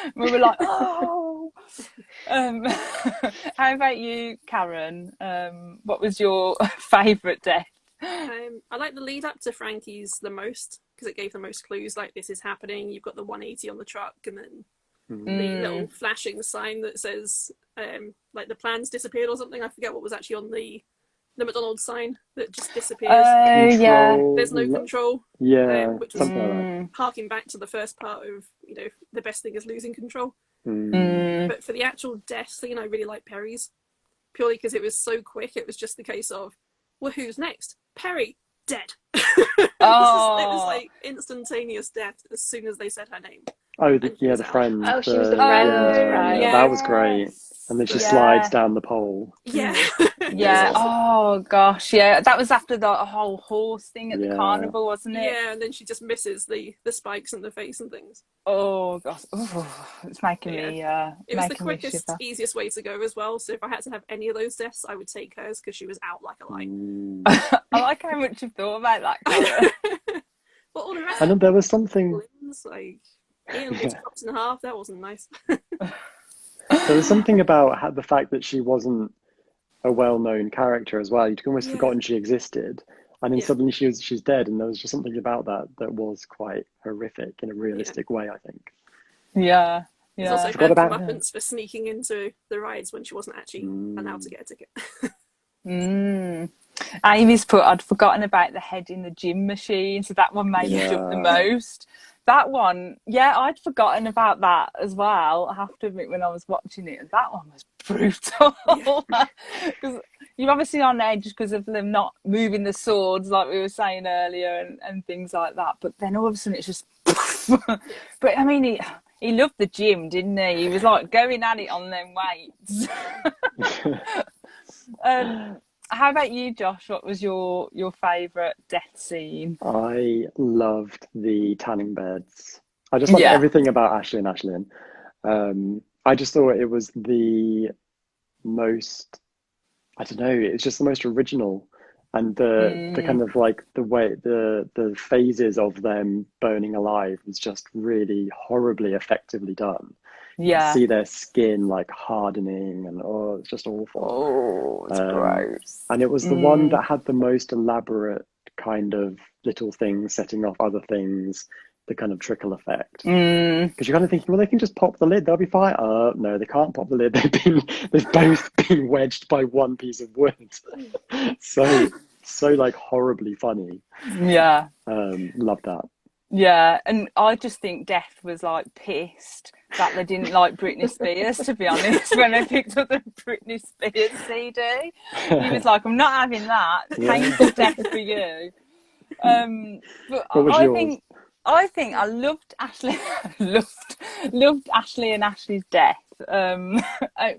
And we were like, "Oh." How about you, Karen? What was your favourite death? I like the lead up to Frankie's the most because it gave the most clues. Like, this is happening. You've got the 180 on the truck, and then the little flashing sign that says like the plans disappeared or something. I forget what was actually on the McDonald's sign that just disappears. Yeah. There's no control. Yeah, which was something like that. harking back to the first part of, you know, the best thing is losing control. But for the actual death scene, I really like Perry's, purely because it was so quick. It was just the case of, well, who's next? Perry, dead. It was like instantaneous death as soon as they said her name. Oh, the friend. Oh, she was the friend, right? Yeah, that was great. And then she slides down the pole. Yeah. Yeah. Oh gosh. Yeah. That was after the whole horse thing at the carnival, wasn't it? Yeah, and then she just misses the spikes in the face and things. Oh gosh. Ooh, it's making me. It was the quickest, easiest way to go as well. So if I had to have any of those deaths, I would take hers because she was out like a light. I like how much you've thought about that, Karen. But all the rest. And then there was something. Like Ian was chopped in half. That wasn't nice. There was something about the fact that she wasn't a well-known character as well. You'd almost forgotten she existed, and then suddenly she's dead, and there was just something about that was quite horrific in a realistic way, I think. Yeah. There's also bad comeuppance for sneaking into the rides when she wasn't actually allowed to get a ticket. Amy's put, I'd forgotten about the head in the gym machine, so that one made me jump the most. That one, I'd forgotten about that as well. I have to admit, when I was watching it, that one was brutal. Because you're obviously on edge because of them not moving the swords, like we were saying earlier, and things like that. But then all of a sudden it's just... But I mean, he loved the gym, didn't he? He was like going at it on them weights. How about you, Josh? What was your favourite death scene? I loved the tanning beds. I just loved everything about Ashley and Ashlyn. I just thought it was the most, I don't know, it's just the most original. And the kind of like the way, the phases of them burning alive was just really horribly effectively done. Yeah. You see their skin like hardening, and it's just awful. Oh, it's gross. And it was the one that had the most elaborate kind of little things setting off other things, the kind of trickle effect. Because you're kind of thinking, well, they can just pop the lid, they'll be fine. No, they can't pop the lid. They've both been wedged by one piece of wood. so like horribly funny. Yeah. Love that. Yeah, and I just think Death was like pissed that they didn't like Britney Spears, to be honest, when they picked up the Britney Spears CD. He was like, I'm not having that. Painful death for you. But I think I loved Ashley. loved Ashley and Ashley's death.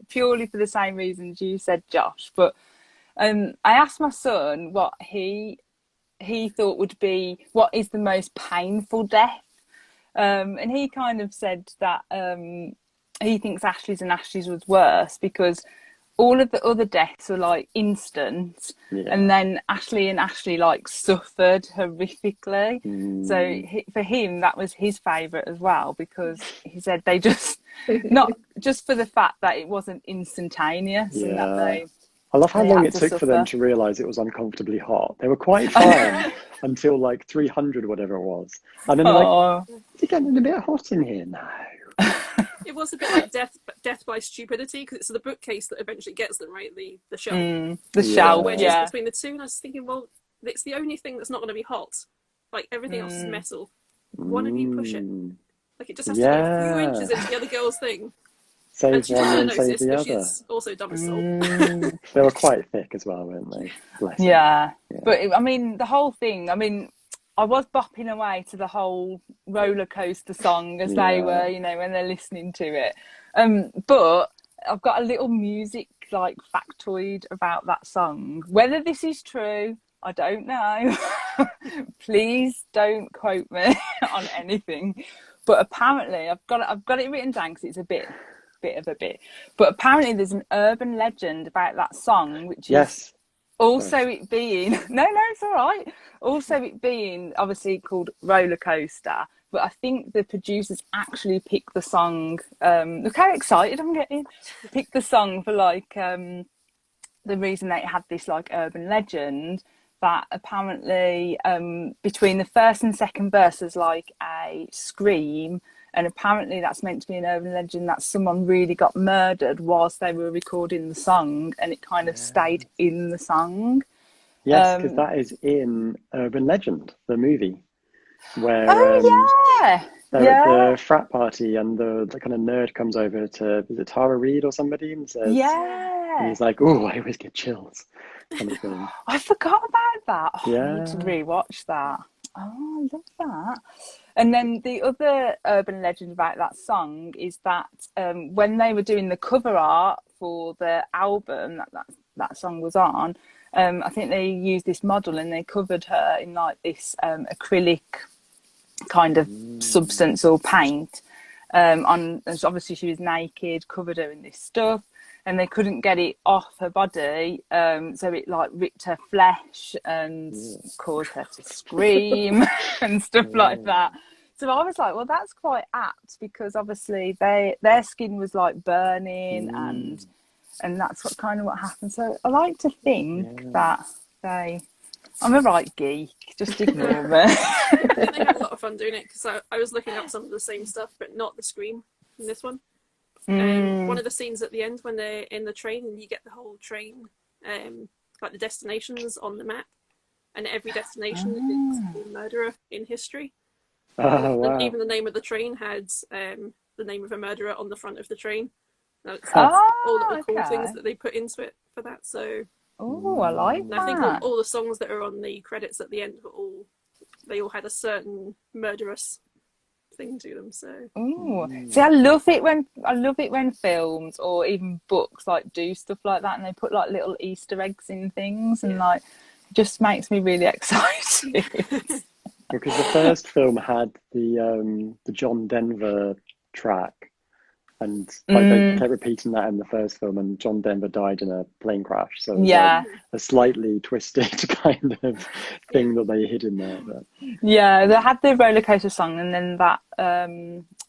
Purely for the same reasons you said, Josh. But I asked my son what he thought would be what is the most painful death, and he kind of said that he thinks Ashley's was worse because all of the other deaths were like instant, and then Ashley like suffered horrifically. So for him that was his favourite as well, because he said they just not just for the fact that it wasn't instantaneous and that they I love how long it took for them to realise it was uncomfortably hot. They were quite fine until like 300, whatever it was. And then they're like, it's getting a bit hot in here now. It was a bit like death by stupidity, because it's the bookcase that eventually gets them, right? The shelf. The shelf, wedges between the two. And I was thinking, well, it's the only thing that's not going to be hot. Like, everything else is metal. One of you push it. Like, it just has to be a few inches into the other girl's thing. Save one and save the other. She's also dumb as soul. They were quite thick as well, weren't they? Yeah. But I mean, the whole thing, I mean, I was bopping away to the whole roller coaster song as they were, you know, when they're listening to it. But I've got a little music like factoid about that song. Whether this is true, I don't know. Please don't quote me on anything. But apparently, I've got it written down because it's a bit bit of a bit. But apparently there's an urban legend about that song, which is Yes. also it being no, it's all right. Also it being obviously called Roller Coaster, but I think the producers actually picked the song. Look how excited I'm getting! Picked the song for like the reason they had this like urban legend that apparently between the first and second verse there's like a scream, and apparently that's meant to be an urban legend that someone really got murdered whilst they were recording the song, and it kind of stayed in the song. Yes, because that is in Urban Legend, the movie, where yeah, they're at the frat party and the kind of nerd comes over to, is it Tara Reid or somebody, and says, and he's like, oh, I always get chills, kind of thing. I forgot about that. I Yeah. need to rewatch that. Oh, I love that. And then the other urban legend about that song is that when they were doing the cover art for the album that song was on, I think they used this model and they covered her in like this acrylic kind of substance or paint. And obviously she was naked, covered her in this stuff, and they couldn't get it off her body, so it like ripped her flesh and caused her to scream and stuff like that. So I was like, well, that's quite apt, because obviously their skin was like burning and that's what happened. So I like to think that I'm a right geek, just ignore me. I think they had a lot of fun doing it, because I was looking up some of the same stuff, but not the scream in this one. One of the scenes at the end when they're in the train and you get the whole train, like the destinations on the map, and every destination is a murderer in history. Oh, wow. And even the name of the train had the name of a murderer on the front of the train. That's all the cool things that they put into it for that. So I like that. I think all the songs that are on the credits at the end they all had a certain murderous thing to them. So see, I love it when films or even books like do stuff like that, and they put like little Easter eggs in things, and like it just makes me really excited. Because the first film had the John Denver track, and like, they kept repeating that in the first film, and John Denver died in a plane crash. So it was like a slightly twisted kind of thing that they hid in there. But. Yeah, they had the roller coaster song, and then that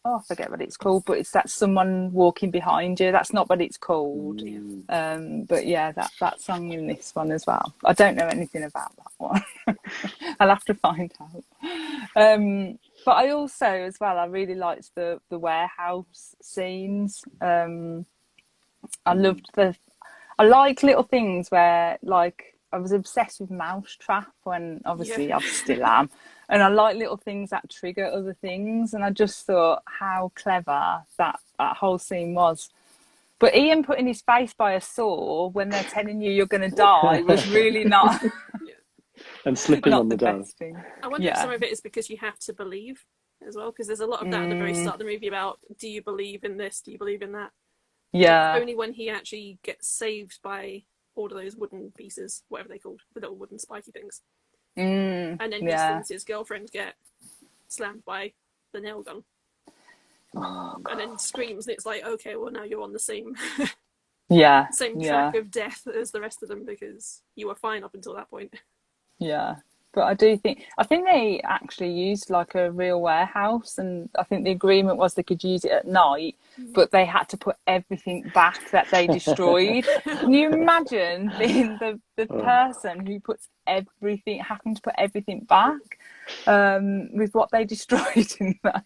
I forget what it's called, but it's that someone walking behind you. That's not what it's called. But yeah, that song in this one as well. I don't know anything about that one. I'll have to find out. But I also, as well, I really liked the warehouse scenes. I like little things where, like, I was obsessed with Mousetrap when, obviously, I still am. And I like little things that trigger other things. And I just thought how clever that whole scene was. But Ian putting his face by a saw when they're telling you you're going to die was really not... And slipping on the dust. I wonder if some of it is because you have to believe as well, because there's a lot of that at the very start of the movie about, do you believe in this? Do you believe in that? Yeah. Only when he actually gets saved by all of those wooden pieces, whatever they're called, the little wooden spiky things. And then he sees his girlfriend get slammed by the nail gun. And then screams, and it's like, okay, well now you're on the same track of death as the rest of them, because you were fine up until that point. Yeah, but I think they actually used like a real warehouse, and I think the agreement was they could use it at night, but they had to put everything back that they destroyed. Can you imagine being the person who puts having to put everything back with what they destroyed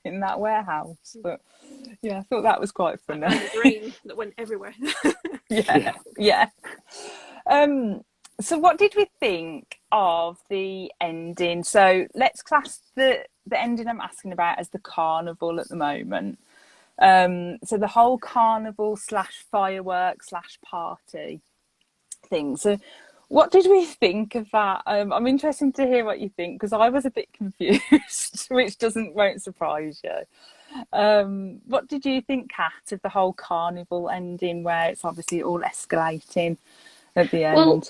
in that warehouse? But yeah, I thought that was quite funny. And the grain that went everywhere. yeah. So what did we think of the ending? So let's class the ending I'm asking about as the carnival at the moment. So the whole carnival / fireworks / party thing. So what did we think of that? I'm interested to hear what you think, because I was a bit confused, which won't surprise you. What did you think, Kat, of the whole carnival ending, where it's obviously all escalating at the end? Well,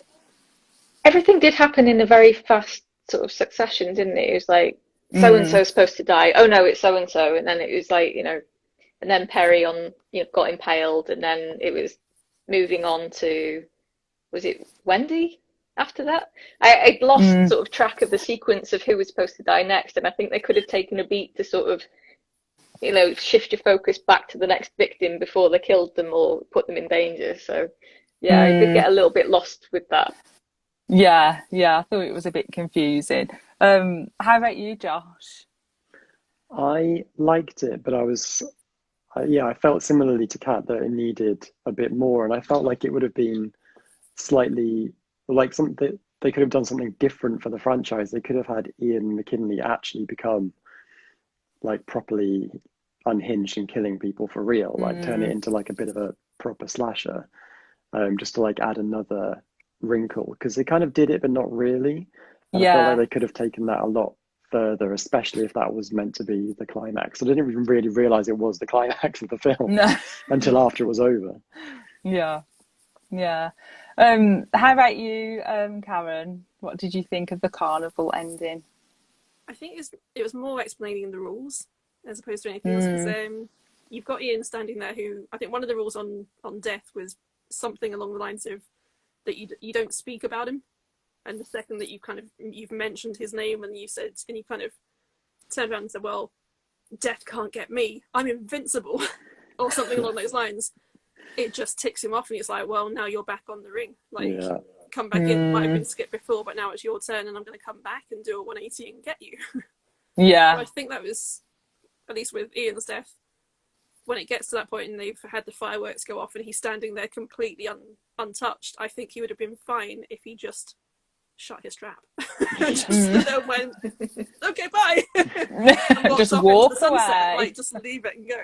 everything did happen in a very fast sort of succession, didn't it? It was like, so-and-so's supposed to die. Oh, no, it's so-and-so. And then it was like, and then Perry got impaled, and then it was moving on to, was it Wendy after that? I'd lost sort of track of the sequence of who was supposed to die next, and I think they could have taken a beat to sort of, shift your focus back to the next victim before they killed them or put them in danger. So yeah, I did get a little bit lost with that. Yeah, I thought it was a bit confusing. How about you, Josh? I liked it, but I felt similarly to Kat that it needed a bit more, and I felt like it would have been slightly like something they could have done something different for the franchise. They could have had Ian McKinley actually become like properly unhinged and killing people for real, like turn it into like a bit of a proper slasher, just to like add another wrinkle, because they kind of did it but not really, and I felt like they could have taken that a lot further, especially if that was meant to be the climax. I didn't even really realize it was the climax of the film until after it was over. Yeah. How about you, Karen? What did you think of the carnival ending? I think it was more explaining the rules as opposed to anything else. Because you've got Ian standing there, who I think one of the rules on death was something along the lines of that you don't speak about him, and the second that you've mentioned his name and you kind of turned around and said, "Well, death can't get me. I'm invincible," or something along those lines. It just ticks him off, and it's like, well, now you're back on the ring. Like, come back in. Might have been skipped before, but now it's your turn, and I'm going to come back and do a 180 and get you. Yeah. So I think that was, at least with Ian's death, when it gets to that point and they've had the fireworks go off and he's standing there completely untouched, I think he would have been fine if he just shut his trap. Just went, okay, bye. Just walk away. Like, just leave it and go.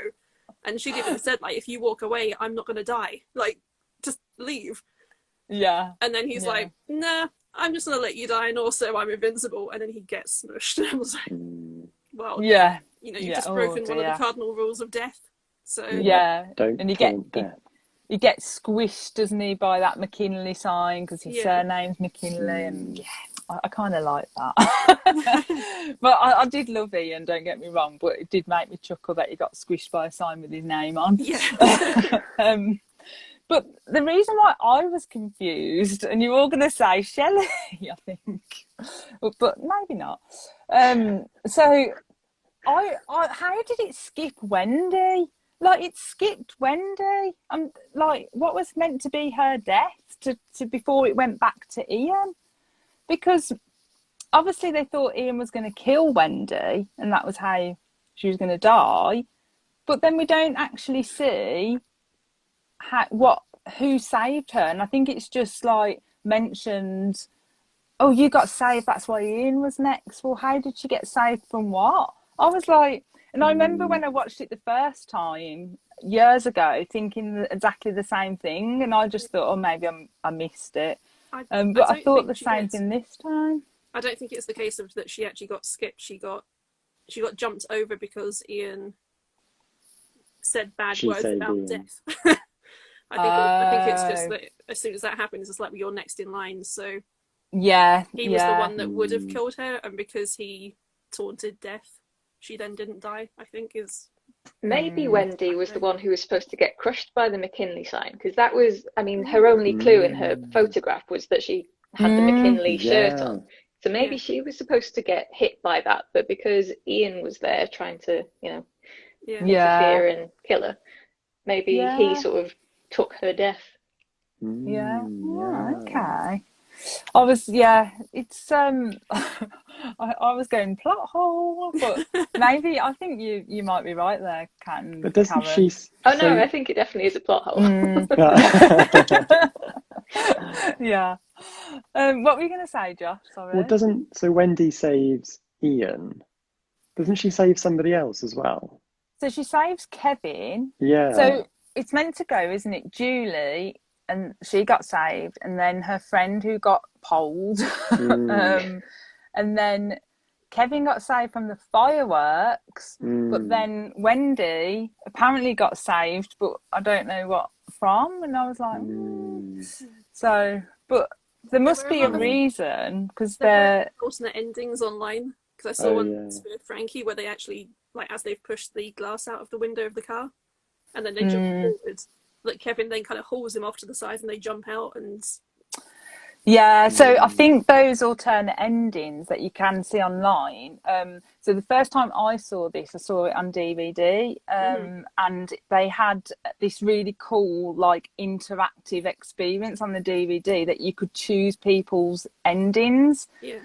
And she'd even said, like, if you walk away, I'm not going to die. Like, just leave. Yeah. And then he's like, nah, I'm just going to let you die, and also I'm invincible. And then he gets smushed. And I was like, well, you've just broken one of the cardinal rules of death. So don't death. He gets squished, doesn't he, by that McKinley sign, because his surname's McKinley, and I kind of like that. But I did love Ian, don't get me wrong, but it did make me chuckle that he got squished by a sign with his name on. But the reason why I was confused, and you're all going to say Shelley, I think, but maybe not. So how did it skip Wendy? Like, it skipped Wendy. Like, what was meant to be her death to before it went back to Ian? Because obviously they thought Ian was going to kill Wendy, and that was how she was going to die. But then we don't actually see who saved her. And I think it's just like mentioned, oh, you got saved, that's why Ian was next. Well, how did she get saved from what? I was like, and I remember when I watched it the first time years ago, thinking exactly the same thing, and I just thought, oh, maybe I missed it. But I thought the same thing this time. I don't think it's the case of that she actually got skipped. She got jumped over because Ian said bad words about death. I think it's just that as soon as that happens, it's like, well, you're next in line. So he was the one that would have killed her, and because he taunted death, she then didn't die, I think is... Maybe Wendy was the one who was supposed to get crushed by the McKinley sign, because that was, I mean, her only clue in her photograph was that she had the McKinley shirt on. So maybe she was supposed to get hit by that, but because Ian was there trying to, interfere and kill her, maybe he sort of took her death. Okay. I was, it's I was going plot hole, but maybe I think you might be right there, Kat and But doesn't Karen. she? Oh no, I think it definitely is a plot hole. What were you going to say, Josh? Sorry. Well, so Wendy saves Ian. Doesn't she save somebody else as well? So she saves Kevin. Yeah. So it's meant to go, isn't it? Julie, and she got saved, and then her friend who got poled, and then Kevin got saved from the fireworks, but then Wendy apparently got saved, but I don't know what from, and I was like, So, but there must be a reason, because they're alternate endings online, because I saw one with Frankie where they actually, like, as they've pushed the glass out of the window of the car, and then they jump forward. Like Kevin then kind of hauls him off to the side, and they jump out, and yeah, so I think those alternate endings that you can see online. So the first time I saw this, I saw it on DVD, and they had this really cool, like, interactive experience on the DVD that you could choose people's endings. Yeah.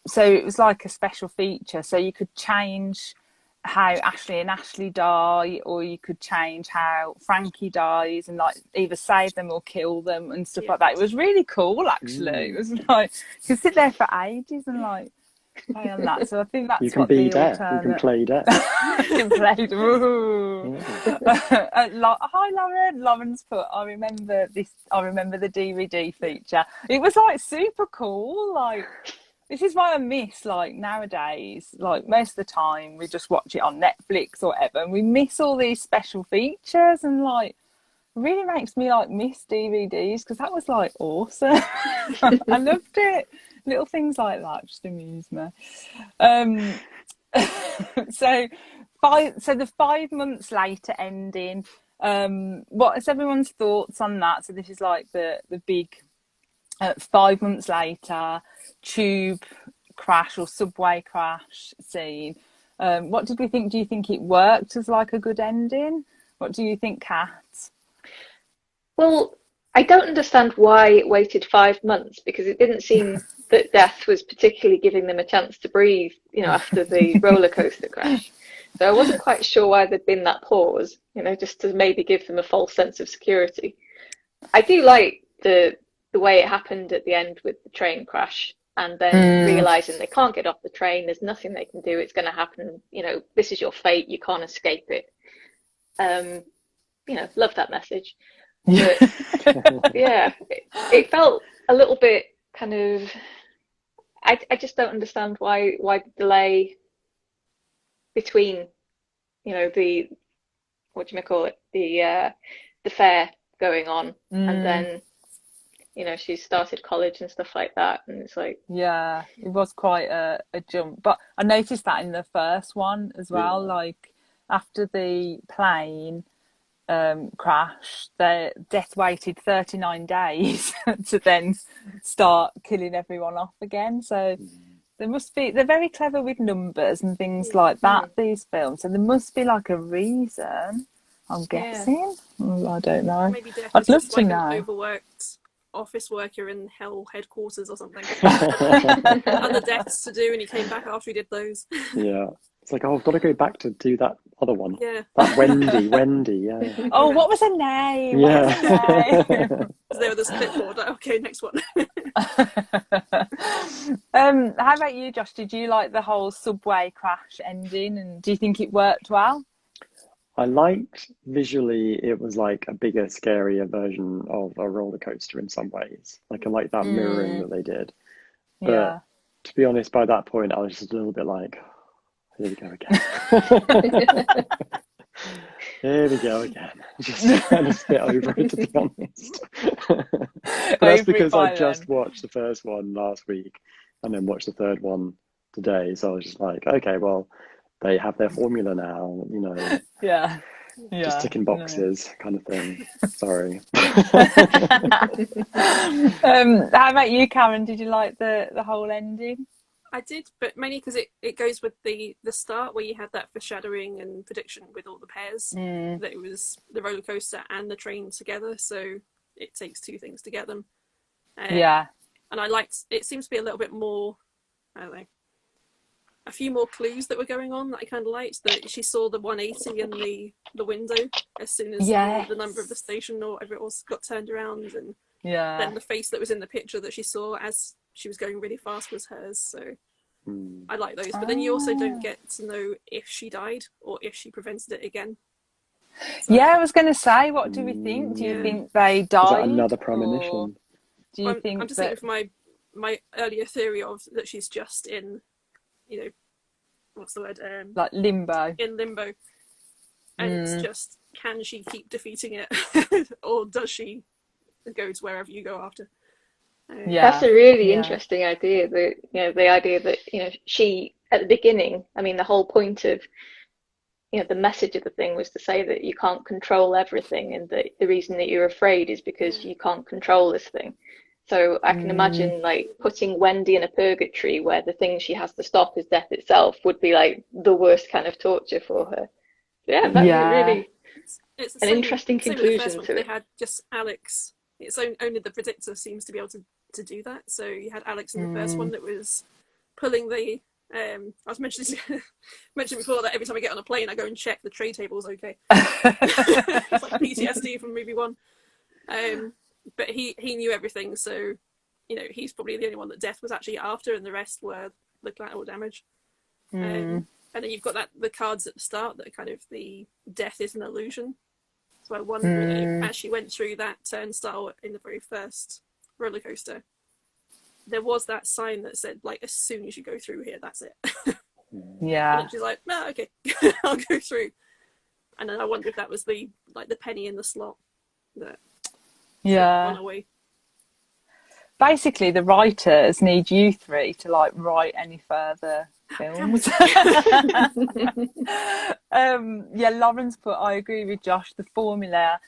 So it was like a special feature. So you could change how Ashley and Ashley die, or you could change how Frankie dies, and like either save them or kill them and stuff like that. It was really cool, actually. It was like you could sit there for ages and like play on that. So I think that's You can what be the deaf. alternate. You can play deaf. You can play. Hi, Lauren. Lauren's put. I remember this. I remember the DVD feature. It was like super cool. Like. This is why I miss, like, nowadays, like, most of the time we just watch it on Netflix or whatever, and we miss all these special features, and, like, it really makes me, like, miss DVDs, because that was, like, awesome. I loved it. Little things like that just amuse me. So the 5 months later ending, what is everyone's thoughts on that? So this is, like, the big... 5 months later, tube crash or subway crash scene. What did we think? Do you think it worked as like a good ending? What do you think, Kat? Well, I don't understand why it waited 5 months, because it didn't seem that death was particularly giving them a chance to breathe, after the roller coaster crash. So I wasn't quite sure why there'd been that pause, just to maybe give them a false sense of security. I do like the way it happened at the end with the train crash, and then realizing they can't get off the train, there's nothing they can do, it's going to happen, this is your fate, you can't escape it. Love that message. But yeah, it felt a little bit kind of, I just don't understand why the delay between, the, what do you call it, the fair going on, and then she started college and stuff like that, and it's like, yeah, it was quite a jump. But I noticed that in the first one as well, like after the plane crash, the death waited 39 days to then start killing everyone off again. So they're very clever with numbers and things like that, these films, and there must be like a reason, I'm guessing. I don't know. Maybe death I'd is love just to like know. an overworked office worker in Hell headquarters or something. Other deaths to do, and he came back after he did those. Yeah. It's like, I've got to go back to do that other one. Yeah. That Wendy, yeah. Oh, what was her name? Yeah. They were this clipboard, like, okay, next one. How about you, Josh? Did you like the whole subway crash ending, and do you think it worked well? I liked visually, it was like a bigger, scarier version of a roller coaster in some ways. Like, I like that mirroring that they did. But to be honest, by that point, I was just a little bit like, here we go again. Here we go again. Just kind of spit over it, to be honest. But that's because I just watched the first one last week and then watched the third one today. So I was just like, okay, well, they have their formula now, Yeah. Just ticking boxes kind of thing. Sorry. How about you, Karen? Did you like the whole ending? I did, but mainly because it goes with the start, where you had that foreshadowing and prediction with all the pairs, that it was the roller coaster and the train together, so it takes two things to get them. And I liked, it seems to be a little bit more, I don't know, a few more clues that were going on that I kind of liked. That she saw the 180 in the window as soon as the number of the station or whatever it was got turned around, and then the face that was in the picture that she saw as she was going really fast was hers. So I like those. But then you also don't get to know if she died or if she prevented it again. So, I was going to say, what do we think? Do you think they died? Is that another premonition? Do you think I'm just thinking of my earlier theory of that she's just in, what's the word? Like limbo. In limbo. And it's just, can she keep defeating it? Or does she go to wherever you go after? That's a really interesting idea. The idea that she, at the beginning, I mean, the whole point of you know, the message of the thing was to say that you can't control everything, and that the reason that you're afraid is because you can't control this thing. So I can imagine like putting Wendy in a purgatory where the thing she has to stop is death itself would be like the worst kind of torture for her. Yeah, that's really it's the an same, interesting same with the conclusion first one. to They it. had just Alex. It's only the predictor seems to be able to do that. So you had Alex in the first one that was pulling the. I was mentioning before that every time I get on a plane, I go and check the tray table's okay. It's like PTSD from movie one. But he knew everything, so you know he's probably the only one that death was actually after, and the rest were the collateral damage. And then you've got the cards at the start that are kind of the death is an illusion. So one when they actually went through that turnstile in the very first roller coaster, there was that sign that said like as soon as you go through here, that's it. And she's like, no, okay, I'll go through. And then I wonder if that was the penny in the slot that gone away. Basically, the writers need you three to like write any further films. Lauren's put, I agree with Josh, the formula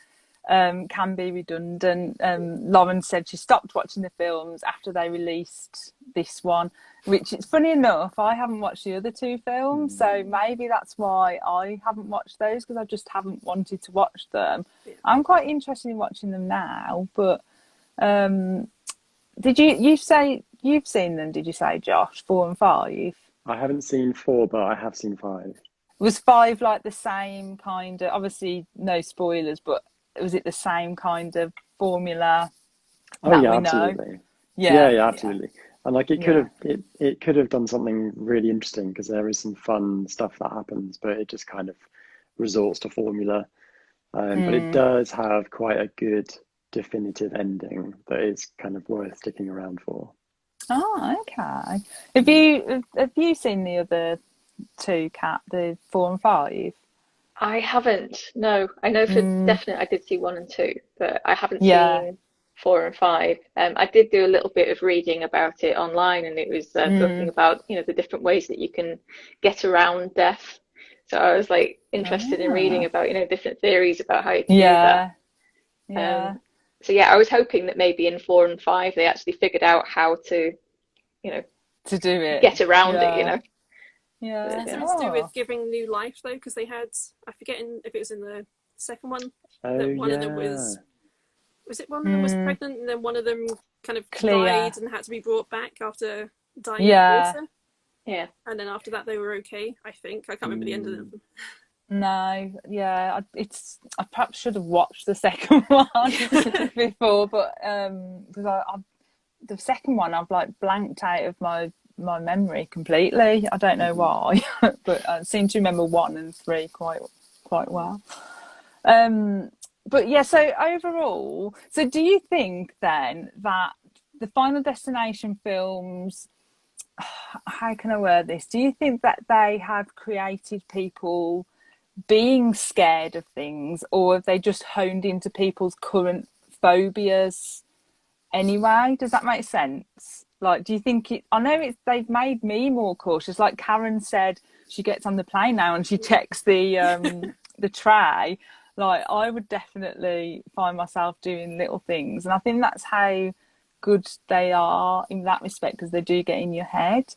can be redundant. Lauren said she stopped watching the films after they released this one, which it's funny enough, I haven't watched the other two films, so maybe that's why I haven't watched those, because I just haven't wanted to watch them. I'm quite interested in watching them now, but did you say you've seen them, did you say, Josh, 4 and 5? I haven't seen 4, but I have seen 5. Was 5 like the same kind of, obviously no spoilers, but was it the same kind of formula that we absolutely. know? Yeah, absolutely. And like it could have done something really interesting, because there is some fun stuff that happens, but it just kind of resorts to formula. But it does have quite a good definitive ending that is kind of worth sticking around for. Oh, okay. Have you seen the other two, Kat, the 4 and 5? I haven't. No, I know for definite I did see 1 and 2, but I haven't seen 4 and 5. I did do a little bit of reading about it online, and it was talking about, you know, the different ways that you can get around death. So I was like interested in reading about, you know, different theories about how you can do that. So yeah, I was hoping that maybe in 4 and 5 they actually figured out how to, you know, to do it, get around it, you know. Yeah. It's something to do with giving new life though, because they had, I forget if it was in the second one, that one of them was it one of them was pregnant, and then one of them kind of died and had to be brought back after dying in water. Yeah. And then after that they were okay, I think. I can't remember the end of them. No, I perhaps should have watched the second one before, but because the second one I've like blanked out of my memory completely. I don't know why, but I seem to remember 1 and 3 quite well. But yeah, so overall, so do you think then that the Final Destination films, how can I word this? Do you think that they have created people being scared of things, or have they just honed into people's current phobias anyway? Does that make sense? Like, do you think I know they've made me more cautious. Like Karen said, she gets on the plane now and she checks the tray. Like, I would definitely find myself doing little things, and I think that's how good they are in that respect, because they do get in your head.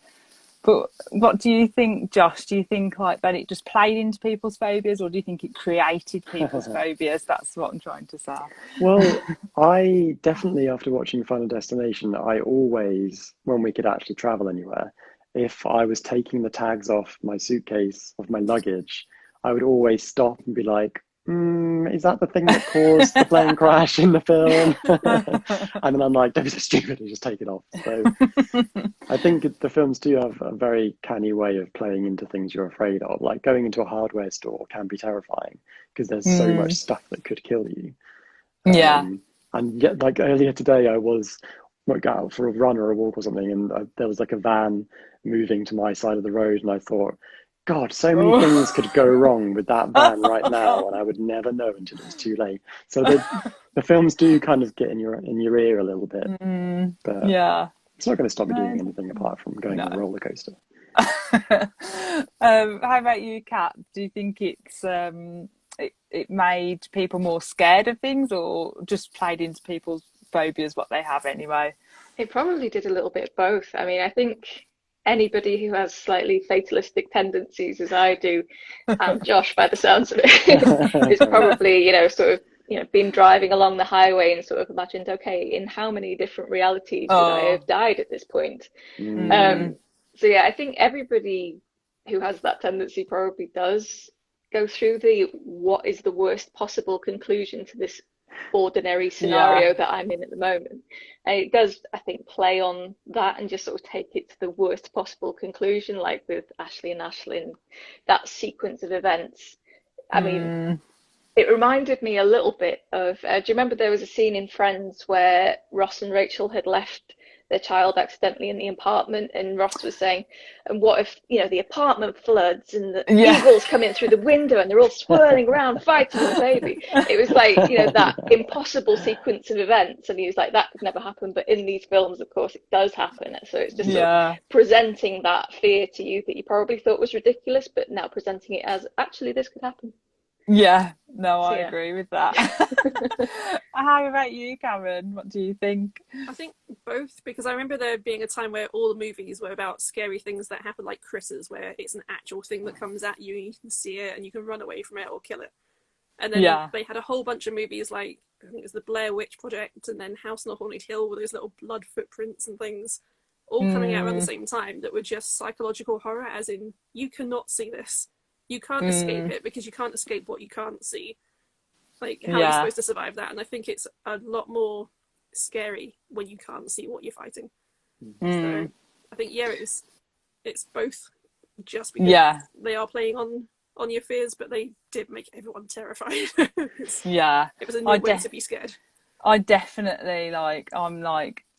But what do you think, Josh? Do you think like that it just played into people's phobias, or do you think it created people's phobias? That's what I'm trying to say. Well, I definitely, after watching Final Destination, I always, when we could actually travel anywhere, if I was taking the tags off my suitcase, of my luggage, I would always stop and be like, is that the thing that caused the plane crash in the film? And then I'm like, don't be so stupid, and just take it off. So I think the films do have a very canny way of playing into things you're afraid of. Like going into a hardware store can be terrifying, because there's so much stuff that could kill you. And yet, like earlier today, I was out for a run or a walk or something, and there was like a van moving to my side of the road, and I thought, God, so many things could go wrong with that van right now, and I would never know until it was too late. So the films do kind of get in your ear a little bit, but it's not going to stop me doing anything apart from going on a roller coaster. How about you, Kat? Do you think it made people more scared of things, or just played into people's phobias what they have anyway? It probably did a little bit of both. I mean, I think anybody who has slightly fatalistic tendencies, as I do, and Josh, by the sounds of it, is probably, sort of, been driving along the highway and sort of imagined, okay, in how many different realities would I have died at this point? So yeah, I think everybody who has that tendency probably does go through the what is the worst possible conclusion to this ordinary scenario that I'm in at the moment. And it does, I think, play on that and just sort of take it to the worst possible conclusion, like with Ashley and Ashlyn, that sequence of events. I mean, it reminded me a little bit of, do you remember there was a scene in Friends where Ross and Rachel had left their child accidentally in the apartment, and Ross was saying, and what if, the apartment floods and the eagles come in through the window and they're all swirling around fighting the baby. It was like, that impossible sequence of events, and he was like, that could never happen, but in these films, of course, it does happen. So it's just sort of presenting that fear to you that you probably thought was ridiculous, but now presenting it as, actually, this could happen. Yeah, no, I agree with that. How about you, Karen? What do you think? I think both, because I remember there being a time where all the movies were about scary things that happen, like critters, where it's an actual thing that comes at you and you can see it and you can run away from it or kill it. And then they had a whole bunch of movies like, I think it was the Blair Witch Project, and then House on a Haunted Hill with those little blood footprints and things, all coming out around the same time, that were just psychological horror, as in, you cannot see this. You can't escape it, because you can't escape what you can't see. Like, how are you supposed to survive that? And I think it's a lot more scary when you can't see what you're fighting. So I think, it's both, just because they are playing on your fears, but they did make everyone terrified. It was a new way to be scared. I definitely,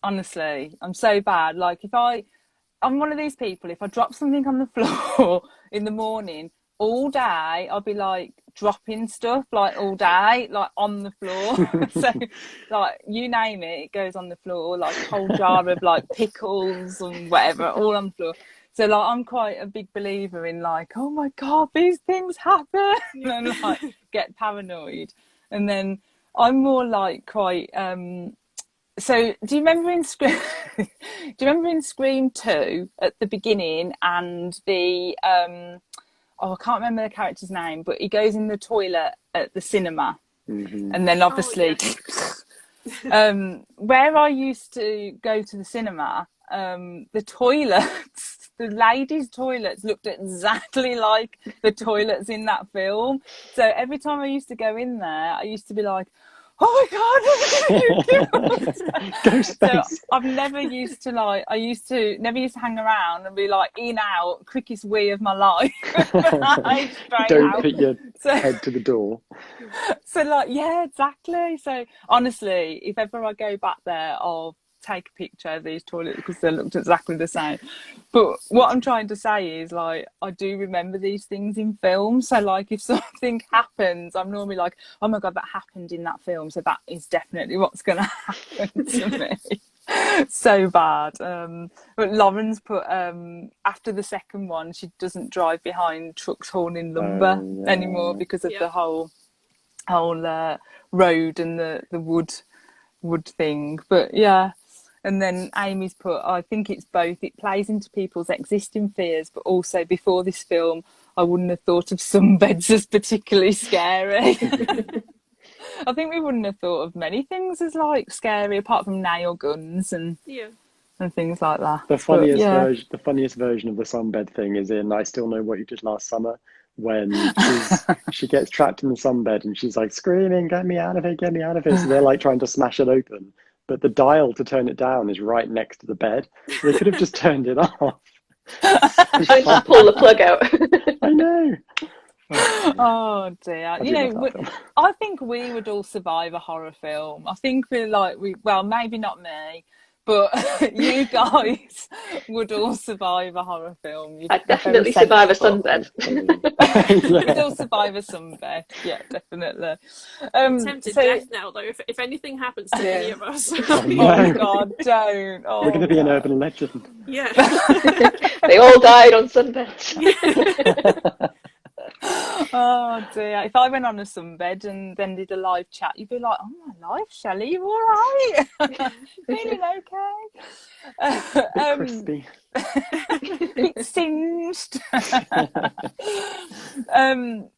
honestly, I'm so bad. Like, I'm one of these people, if I drop something on the floor in the morning, all day I'll be like dropping stuff like all day, like on the floor. So like, you name it, it goes on the floor, like a whole jar of like pickles and whatever, all on the floor. So like, I'm quite a big believer in like, oh my God, these things happen, and like get paranoid. And then I'm more like quite so do you remember in Scream 2 at the beginning, and the I can't remember the character's name, but he goes in the toilet at the cinema, and then obviously where I used to go to the cinema, the toilets, the ladies' toilets looked exactly like the toilets in that film. So every time I used to go in there, I used to be like, oh my God, so I've never used to never used to hang around and be like, in, out, quickest wee of my life. Don't put your head to the door. So like, yeah, exactly. So honestly, if ever I go back there, I'll take a picture of these toilets because they looked exactly the same. But what I'm trying to say is, like, I do remember these things in films. So like, if something happens, I'm normally like, oh my God, that happened in that film, so that is definitely what's going to happen to me. So bad. But Lauren's put, after the second one, she doesn't drive behind trucks hauling lumber anymore because of the whole road and the wood thing. But yeah. And then Amy's put, I think it's both. It plays into people's existing fears, but also before this film, I wouldn't have thought of sunbeds as particularly scary. I think we wouldn't have thought of many things as like scary, apart from nail guns and things like that. The funniest version of the sunbed thing is in I Still Know What You Did Last Summer, when she gets trapped in the sunbed and she's like screaming, get me out of here, get me out of here. So they're like trying to smash it open, but the dial to turn it down is right next to the bed. So they could have just turned it off. Just pull the plug out. I know. Oh dear. I think we would all survive a horror film. I think well, maybe not me, but you guys would all survive a horror film. I'd definitely survive a sunbed. We'd all survive a sunbed. Yeah, definitely. Tempted death now, though. If anything happens to any of us, oh God, don't! Oh, we're going to be an urban legend. Yeah, they all died on sunbeds. Oh dear! If I went on a sunbed and then did a live chat, you'd be like, "Oh my life, Shelley, you all right? Feeling okay?" Crispy. It's singed.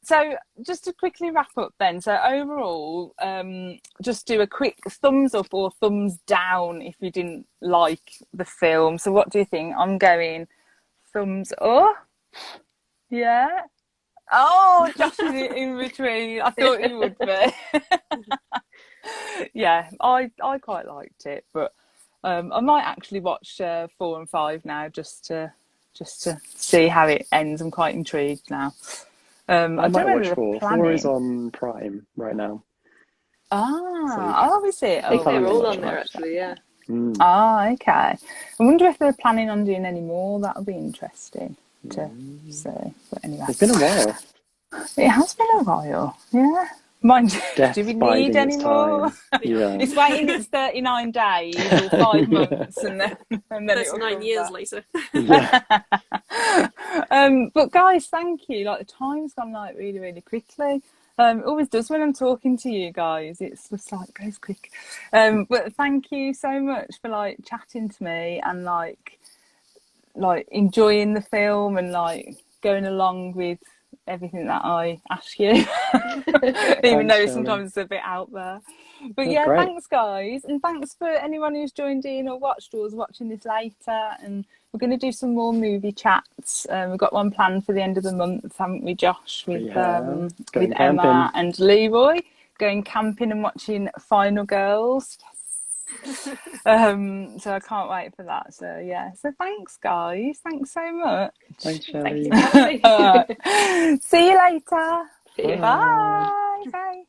So just to quickly wrap up then. So overall, just do a quick thumbs up or thumbs down if you didn't like the film. So what do you think? I'm going thumbs up. Yeah. Oh, Josh is in between. I thought you would be. Yeah, I quite liked it, but I might actually watch 4 and 5 now just to see how it ends. I'm quite intrigued now. I might watch 4. 4 is on Prime right now. Oh, is it? I think they're all on much there like actually, yeah. Okay. I wonder if they're planning on doing any more. That'll be interesting to see. But anyway, It's been a while. It has been a while, yeah. Mind you, do we need any more? Yeah. It's waiting its 39 days or 5 months, and then that's 9 years later. Yeah. But guys, thank you. Like, the time's gone like really, really quickly. It always does when I'm talking to you guys. It's just like goes quick. But thank you so much for like chatting to me and like enjoying the film and like going along with everything that I ask you, even though sometimes it's a bit out there. But yeah, great. Thanks guys, and thanks for anyone who's joined in or watched or is watching this later. And we're going to do some more movie chats. We've got one planned for the end of the month, haven't we, Josh? With Emma and Leroy going camping and watching Final Girls. So I can't wait for that. So yeah, so thanks guys, thanks so much. Thanks, Shelley. Thank you. See you later. See you. Bye. Bye.